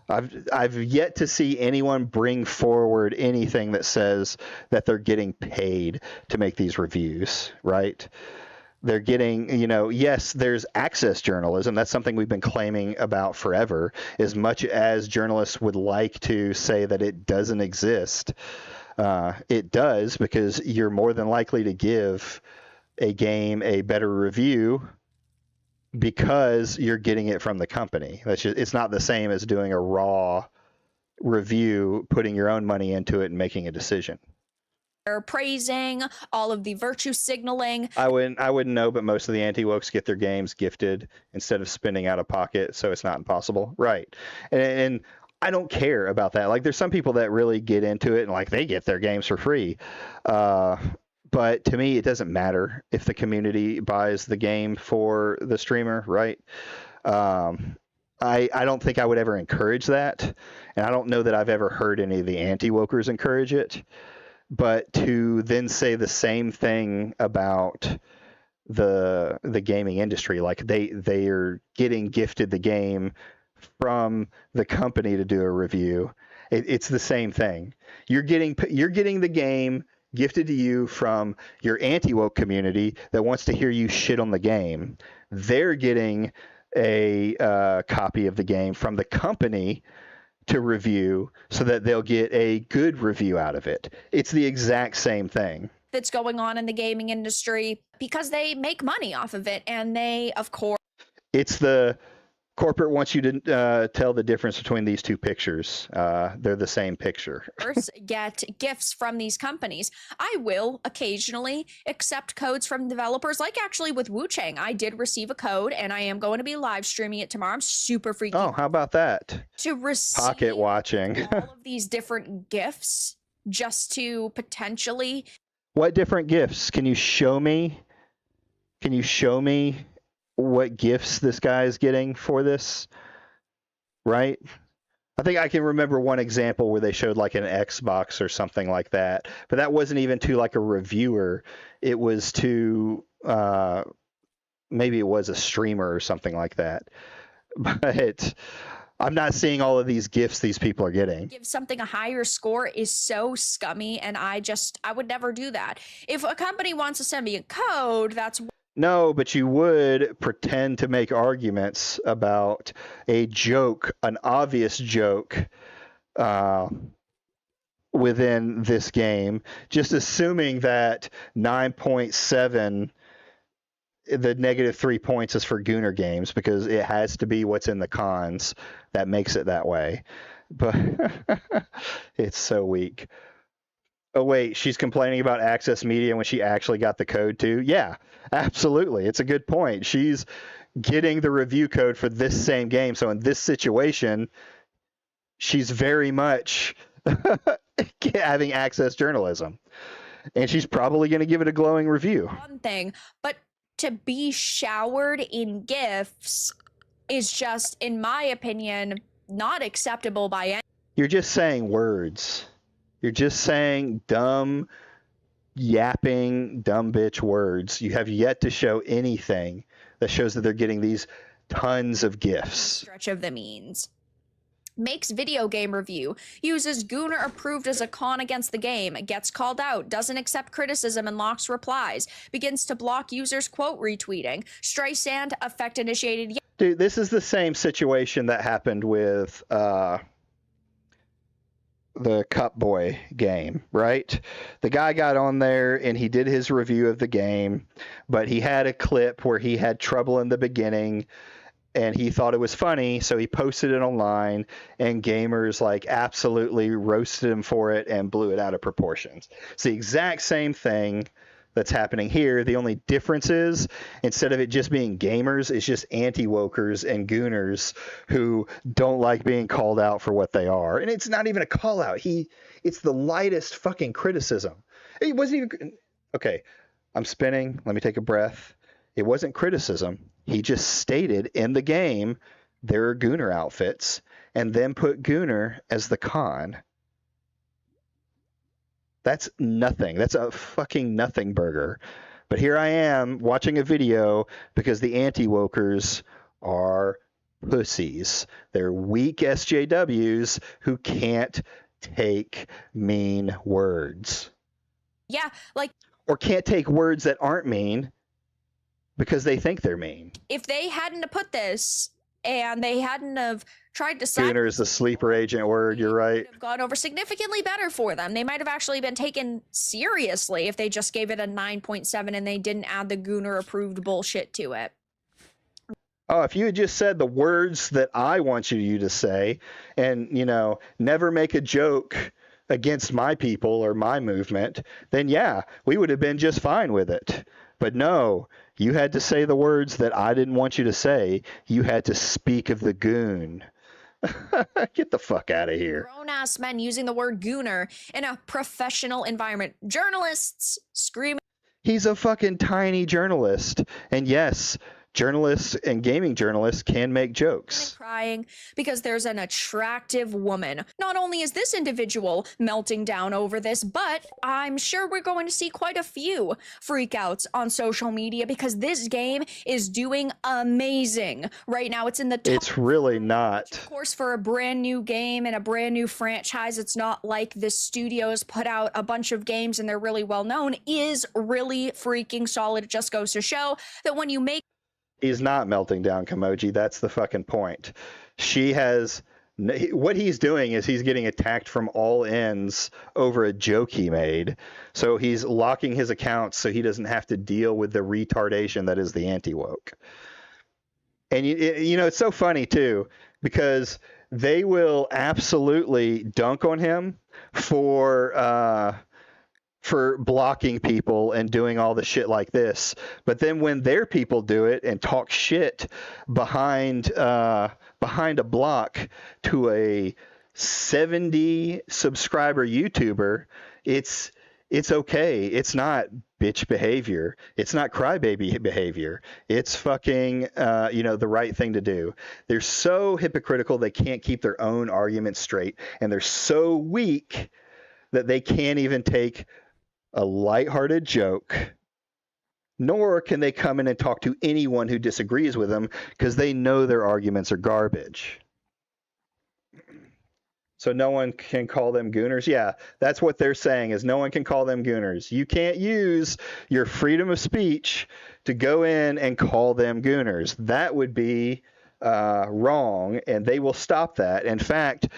I've yet to see anyone bring forward anything that says that they're getting paid to make these reviews, right? They're getting, yes, there's access journalism. That's something we've been claiming about forever. As much as journalists would like to say that it doesn't exist, it does, because you're more than likely to give a game a better review because you're getting it from the company. It's not the same as doing a raw review, putting your own money into it and making a decision. They're praising all of the virtue signaling. I wouldn't know, but most of the anti-wokes get their games gifted instead of spending out of pocket, so it's not impossible. Right. And I don't care about that. Like, there's some people that really get into it and like they get their games for free. But to me, it doesn't matter if the community buys the game for the streamer, right? I don't think I would ever encourage that. And I don't know that I've ever heard any of the anti-wokers encourage it. But to then say the same thing about the gaming industry, like they are getting gifted the game from the company to do a review, it's the same thing. You're getting the game gifted to you from your anti-woke community that wants to hear you shit on the game. They're getting a copy of the game from the company to review so that they'll get a good review out of it. It's the exact same thing that's going on in the gaming industry because they make money off of it. And they, of course, it's the corporate wants you to tell the difference between these two pictures. They're the same picture. get gifts from these companies. I will occasionally accept codes from developers, like actually with Wuchang. I did receive a code and I am going to be live streaming it tomorrow. I'm super freaky. Oh, how about that? To receive pocket watching all of these different gifts just to potentially. What different gifts? Can you show me? Can you show me what gifts this guy is getting for this? Right? I think I can remember one example where they showed like an Xbox or something like that, but that wasn't even to like a reviewer. It was to maybe it was a streamer or something like that. But I'm not seeing all of these gifts these people are getting. Give something a higher score is so scummy, and I would never do that. If a company wants to send me a code, that's... No, but you would pretend to make arguments about a joke, an obvious joke within this game, just assuming that 9.7, the negative 3 points is for Gooner games because it has to be what's in the cons that makes it that way. But it's so weak. Oh, wait, she's complaining about Access Media when she actually got the code too? Yeah, absolutely. It's a good point. She's getting the review code for this same game. So in this situation, she's very much having access journalism. And she's probably going to give it a glowing review. One thing, but to be showered in gifts is just, in my opinion, not acceptable by any. You're just saying words. You're just saying dumb, yapping, dumb bitch words. You have yet to show anything that shows that they're getting these tons of gifts. Stretch of the means. Makes video game review, uses gooner approved as a con against the game, gets called out, doesn't accept criticism and locks replies, begins to block users quote retweeting, Streisand effect initiated. Dude, this is the same situation that happened with the Cup Boy game, right? The guy got on there and he did his review of the game, but he had a clip where he had trouble in the beginning and he thought it was funny, so he posted it online, and gamers like absolutely roasted him for it and blew it out of proportions. It's the exact same thing that's happening here. The only difference is, instead of it just being gamers, it's just anti-wokers and gooners who don't like being called out for what they are. And it's not even a call out. It's the lightest fucking criticism. It wasn't even... Okay, I'm spinning. Let me take a breath. It wasn't criticism. He just stated in the game there are gooner outfits and then put gooner as the con. That's nothing. That's a fucking nothing burger. But here I am watching a video because the anti-wokers are pussies. They're weak SJWs who can't take mean words. Yeah, like... Or can't take words that aren't mean because they think they're mean. If they hadn't have put this and they hadn't have tried to... Gooner is the sleeper agent word, you're right. It would have gone over significantly better for them. They might have actually been taken seriously if they just gave it a 9.7 and they didn't add the gooner approved bullshit to it. Oh, if you had just said the words that I want you to say and, never make a joke against my people or my movement, then yeah, we would have been just fine with it. But no, you had to say the words that I didn't want you to say. You had to speak of the goon. Get the fuck out of here. Grown-ass men using the word gooner in a professional environment. Journalists screaming. He's a fucking tiny journalist. And yes, journalists and gaming journalists can make and jokes. crying because there's an attractive woman. Not only is this individual melting down over this, but I'm sure we're going to see quite a few freakouts on social media because this game is doing amazing. Right now, it's in the top. It's really not. Of course, for a brand new game and a brand new franchise, it's not like the studios put out a bunch of games and they're really well known, is really freaking solid. It just goes to show that when you make He's not melting down, Kimoji. That's the fucking point. What he's doing is he's getting attacked from all ends over a joke he made. So he's locking his accounts so he doesn't have to deal with the retardation that is the anti-woke. And you know, it's so funny too, because they will absolutely dunk on him for blocking people and doing all the shit like this. But then when their people do it and talk shit behind a block to a 70 subscriber YouTuber, it's okay. It's not bitch behavior. It's not crybaby behavior. It's fucking the right thing to do. They're so hypocritical they can't keep their own arguments straight, and they're so weak that they can't even take a lighthearted joke, nor can they come in and talk to anyone who disagrees with them because they know their arguments are garbage. So no one can call them gooners? Yeah, that's what they're saying, is no one can call them gooners. You can't use your freedom of speech to go in and call them gooners. That would be wrong, and they will stop that. In fact,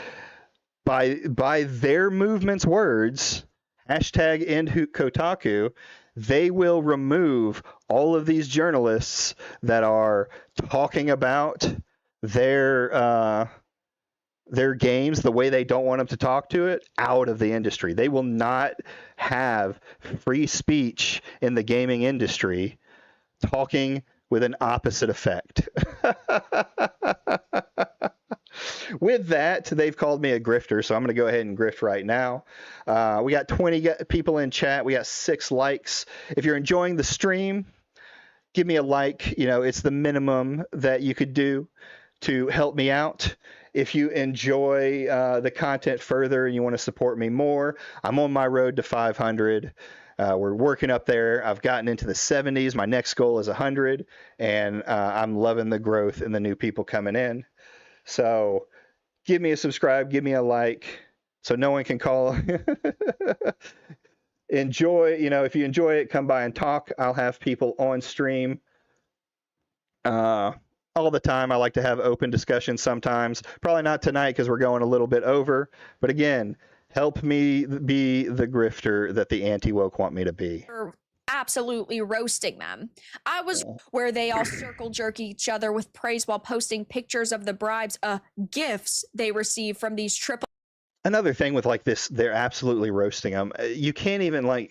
by their movement's words, hashtag end Kotaku, they will remove all of these journalists that are talking about their games the way they don't want them to talk to it out of the industry. They will not have free speech in the gaming industry talking with an opposite effect. With that, they've called me a grifter, so I'm going to go ahead and grift right now. We got 20 people in chat. We got 6 likes. If you're enjoying the stream, give me a like. You know, it's the minimum that you could do to help me out. If you enjoy the content further and you want to support me more, I'm on my road to 500. We're working up there. I've gotten into the 70s. My next goal is 100, and I'm loving the growth and the new people coming in. So give me a subscribe, give me a like, so no one can call. Enjoy, if you enjoy it, come by and talk. I'll have people on stream all the time. I like to have open discussions sometimes. Probably not tonight because we're going a little bit over. But again, help me be the grifter that the anti-woke want me to be. Absolutely roasting them. I was where they all circle jerk each other with praise while posting pictures of the bribes, gifts they receive from these triple. Another thing with like this, they're absolutely roasting them. You can't even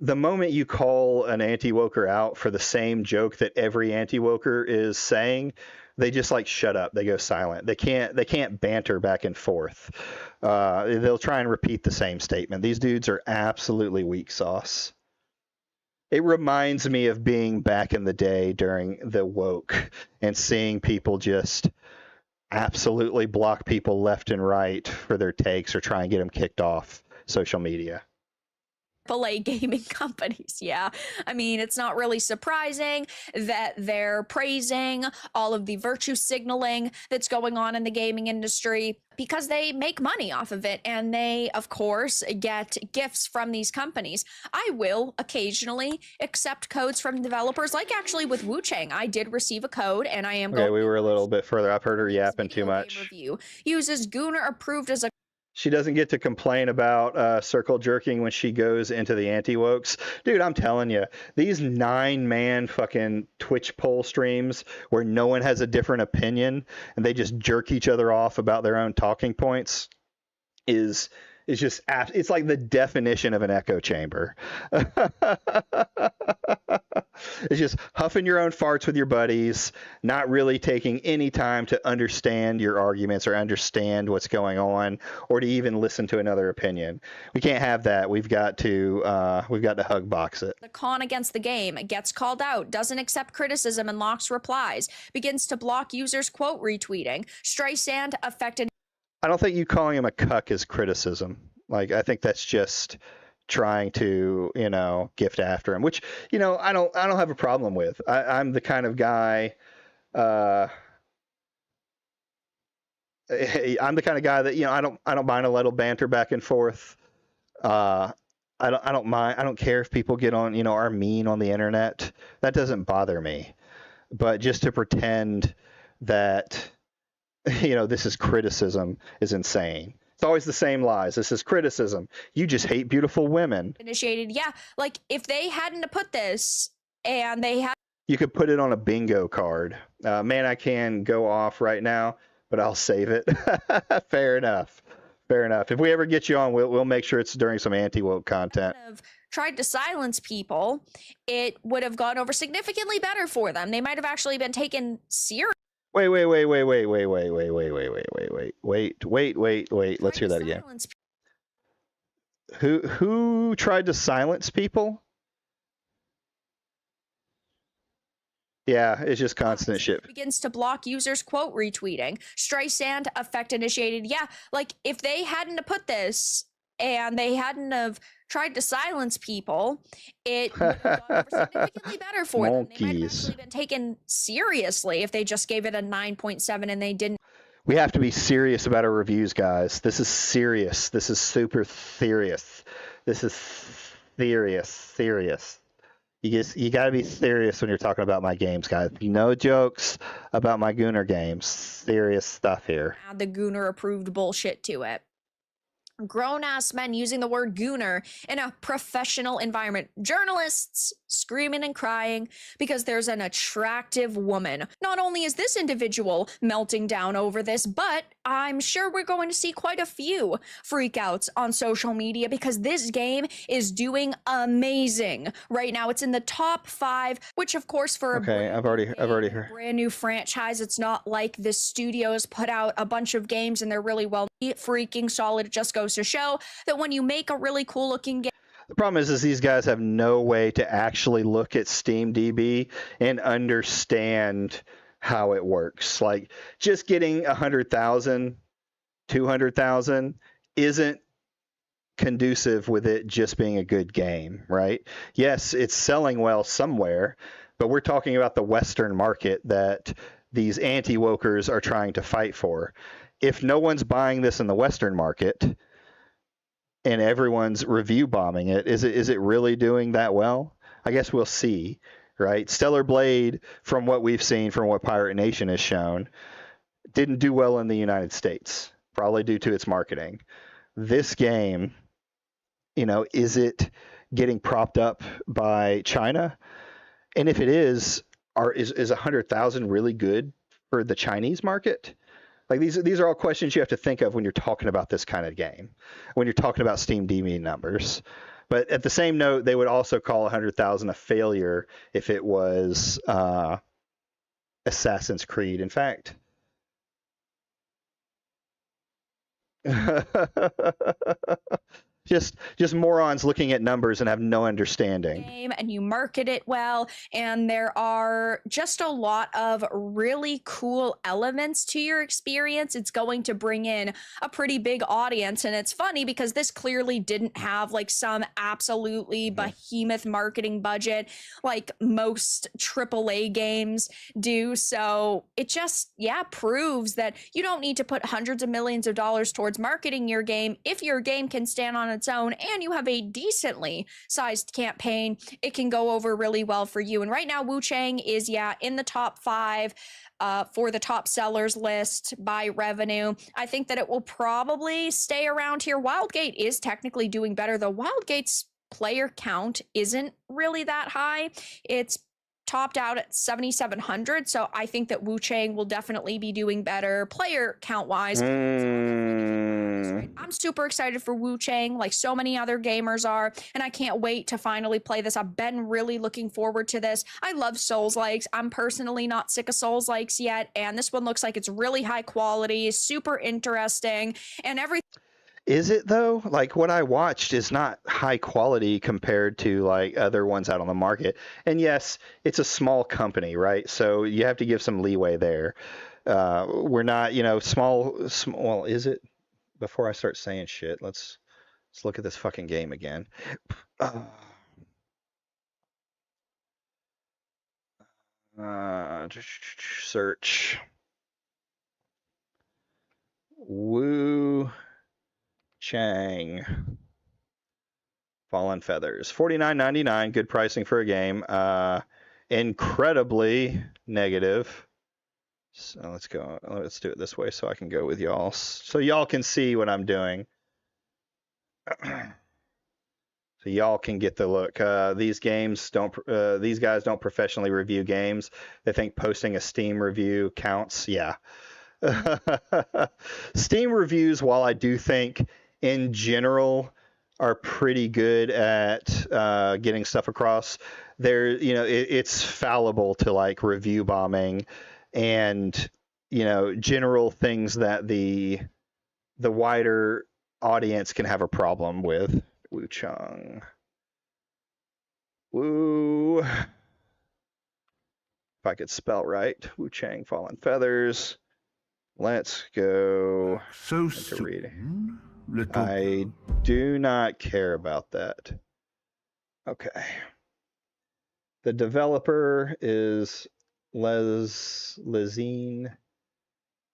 the moment you call an anti-woker out for the same joke that every anti-woker is saying, they just shut up. They go silent. They can't banter back and forth. They'll try and repeat the same statement. These dudes are absolutely weak sauce. It reminds me of being back in the day during the woke and seeing people just absolutely block people left and right for their takes or try and get them kicked off social media. AAA gaming companies. Yeah, I mean, it's not really surprising that they're praising all of the virtue signaling that's going on in the gaming industry because they make money off of it, and they, of course, get gifts from these companies. I will occasionally accept codes from developers, like actually with Wuchang. I did receive a code, and I am we were a little bit further. I've heard her yapping too much. Review uses gooner approved as a. She doesn't get to complain about circle jerking when she goes into the anti-wokes. Dude, I'm telling you, these 9-man fucking Twitch poll streams where no one has a different opinion and they just jerk each other off about their own talking points is is just it's like the definition of an echo chamber. It's just huffing your own farts with your buddies, not really taking any time to understand your arguments or understand what's going on, or to even listen to another opinion. We can't have that. We've got to hug box it. The con against the game, gets called out, doesn't accept criticism and locks replies, begins to block users quote retweeting. Streisand affected. I don't think you calling him a cuck is criticism. Like, I think that's just trying to, gift after him, which, I don't have a problem with. I'm the kind of guy, I'm the kind of guy that, I don't mind a little banter back and forth. I don't mind. I don't care if people get on, are mean on the internet. That doesn't bother me. But just to pretend that, this is criticism is insane. It's always the same lies. This is criticism. You just hate beautiful women. Initiated. Yeah. Like if they hadn't put this and they had. You could put it on a bingo card. Man, I can go off right now, but I'll save it. Fair enough. Fair enough. If we ever get you on, we'll make sure it's during some anti-woke content. Tried to silence people, it would have gone over significantly better for them. They might have actually been taken seriously. Wait. Let's hear that again. Who tried to silence people? Yeah, it's just constant shit. Begins to block users quote retweeting. Streisand effect initiated. Yeah, like if they hadn't put this and they hadn't have tried to silence people, it would have gone over significantly better for them. They might have actually been taken seriously if they just gave it a 9.7 and they didn't. We have to be serious about our reviews, guys. This is serious. This is super serious. This is serious. You got to be serious when you're talking about my games, guys. No jokes about my gooner games. Serious stuff here. Add the gooner approved bullshit to it. Grown-ass men using the word gooner in a professional environment. Journalists screaming and crying because there's an attractive woman. Not only is this individual melting down over this, but I'm sure we're going to see quite a few freakouts on social media because this game is doing amazing. Right now, it's in the top 5, which of course for a I've already heard. Brand new franchise, it's not like the studios put out a bunch of games and they're really well freaking solid. It just goes to show that when you make a really cool looking game. The problem is these guys have no way to actually look at SteamDB and understand how it works. Like just getting 100,000, 200,000 isn't conducive with it just being a good game, right? Yes, it's selling well somewhere, but we're talking about the Western market that these anti-wokers are trying to fight for. If no one's buying this in the Western market and everyone's review bombing it, is it really doing that well? I guess we'll see, right? Stellar Blade, from what we've seen, from what Pirate Nation has shown, didn't do well in the United States, probably due to its marketing. This game, is it getting propped up by China? And if it is 100,000 really good for the Chinese market? Like these are all questions you have to think of when you're talking about this kind of game, when you're talking about SteamDB numbers. But at the same note, they would also call 100,000 a failure if it was Assassin's Creed. In fact, just morons looking at numbers and have no understanding. And you market it well, and there are just a lot of really cool elements to your experience. It's going to bring in a pretty big audience, and it's funny because this clearly didn't have like some absolutely behemoth marketing budget like most AAA games do. So it just proves that you don't need to put hundreds of millions of dollars towards marketing your game. If your game can stand on its own and you have a decently sized campaign, it can go over really well for you. And right now Wuchang is in the top 5 for the top sellers list by revenue. I think that it will probably stay around here. Wildgate is technically doing better, though Wildgate's player count isn't really that high. It's topped out at 7,700. So I think that Wuchang will definitely be doing better player count wise. I'm super excited for Wuchang, like so many other gamers are, and I can't wait to finally play this. I've been really looking forward to this. I love Soulslikes. I'm personally not sick of Soulslikes yet, and this one looks like it's really high quality, super interesting, and everything. Is it though? Like what I watched is not high quality compared to like other ones out on the market. And yes, it's a small company, right? So you have to give some leeway there. We're not, small. Well, is it? Before I start saying shit, let's look at this fucking game again. Search. Wuchang. Fallen Feathers. $49.99. Good pricing for a game. Incredibly negative. So let's go. Let's do it this way so I can go with y'all. So y'all can see what I'm doing. So y'all can get the look. These guys don't professionally review games. They think posting a Steam review counts. Yeah. Steam reviews, while I do think in general are pretty good at getting stuff across, it's fallible to like review bombing and general things that the wider audience can have a problem with. Wuchang. Woo. If I could spell right. Wuchang Fallen Feathers. Let's go to reading. I do not care about that. Okay. The developer is Lezine,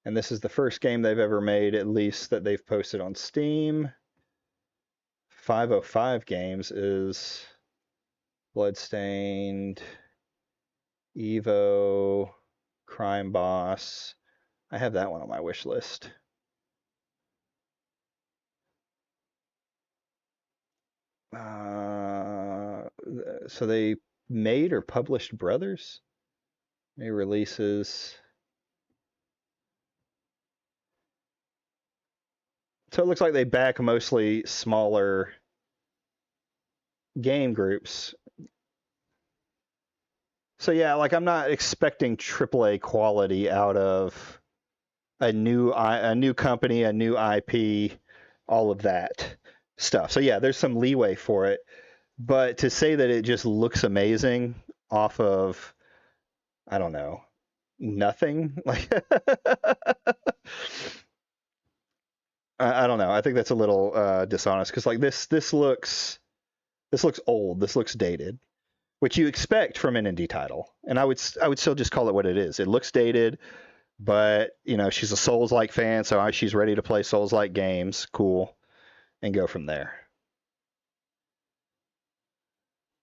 and this is the first game they've ever made, at least that they've posted on Steam. 505 Games is Bloodstained, Evo, Crime Boss. I have that one on my wish list. So they made or published Brothers? New releases. So it looks like they back mostly smaller game groups. So yeah, like I'm not expecting AAA quality out of a new company, a new IP, all of that stuff. So yeah, there's some leeway for it. But to say that it just looks amazing off of, I don't know, nothing, like I don't know. I think that's a little dishonest because like this looks old. This looks dated, which you expect from an indie title. And I would still just call it what it is. It looks dated, but she's a Souls-like fan, so she's ready to play Souls-like games. Cool, and go from there.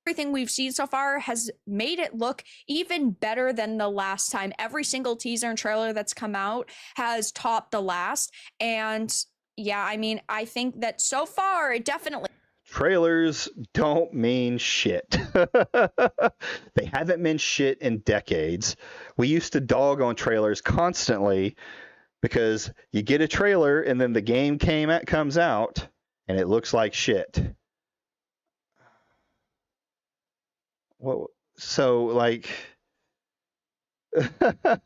Everything we've seen so far has made it look even better than the last time. Every single teaser and trailer that's come out has topped the last. And yeah, I mean, I think that so far it definitely... Trailers don't mean shit. They haven't meant shit in decades. We used to dog on trailers constantly because you get a trailer and then the game comes out and it looks like shit. Well, so like that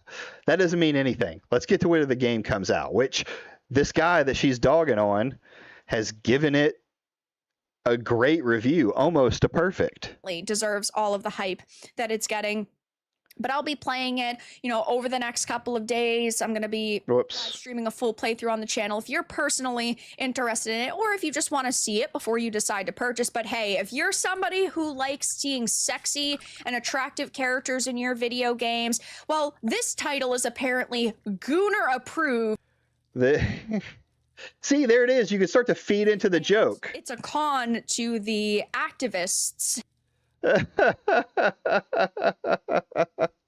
doesn't mean anything. Let's get to where the game comes out, which this guy that she's dogging on has given it a great review, almost a perfect. Deserves all of the hype that it's getting. But I'll be playing it, over the next couple of days. I'm going to be streaming a full playthrough on the channel if you're personally interested in it, or if you just want to see it before you decide to purchase. But hey, if you're somebody who likes seeing sexy and attractive characters in your video games, well, this title is apparently Gooner approved. See, there it is. You can start to feed into the joke. It's a con to the activists. To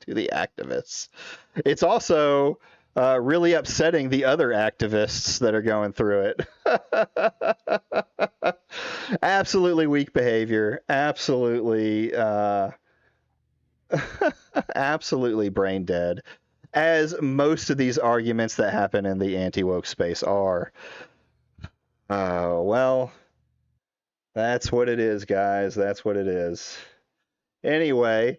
the activists. It's also really upsetting the other activists that are going through it. Absolutely weak behavior. Absolutely Absolutely brain dead, as most of these arguments that happen in the anti-woke space are. Well, that's what it is, guys. That's what it is. Anyway,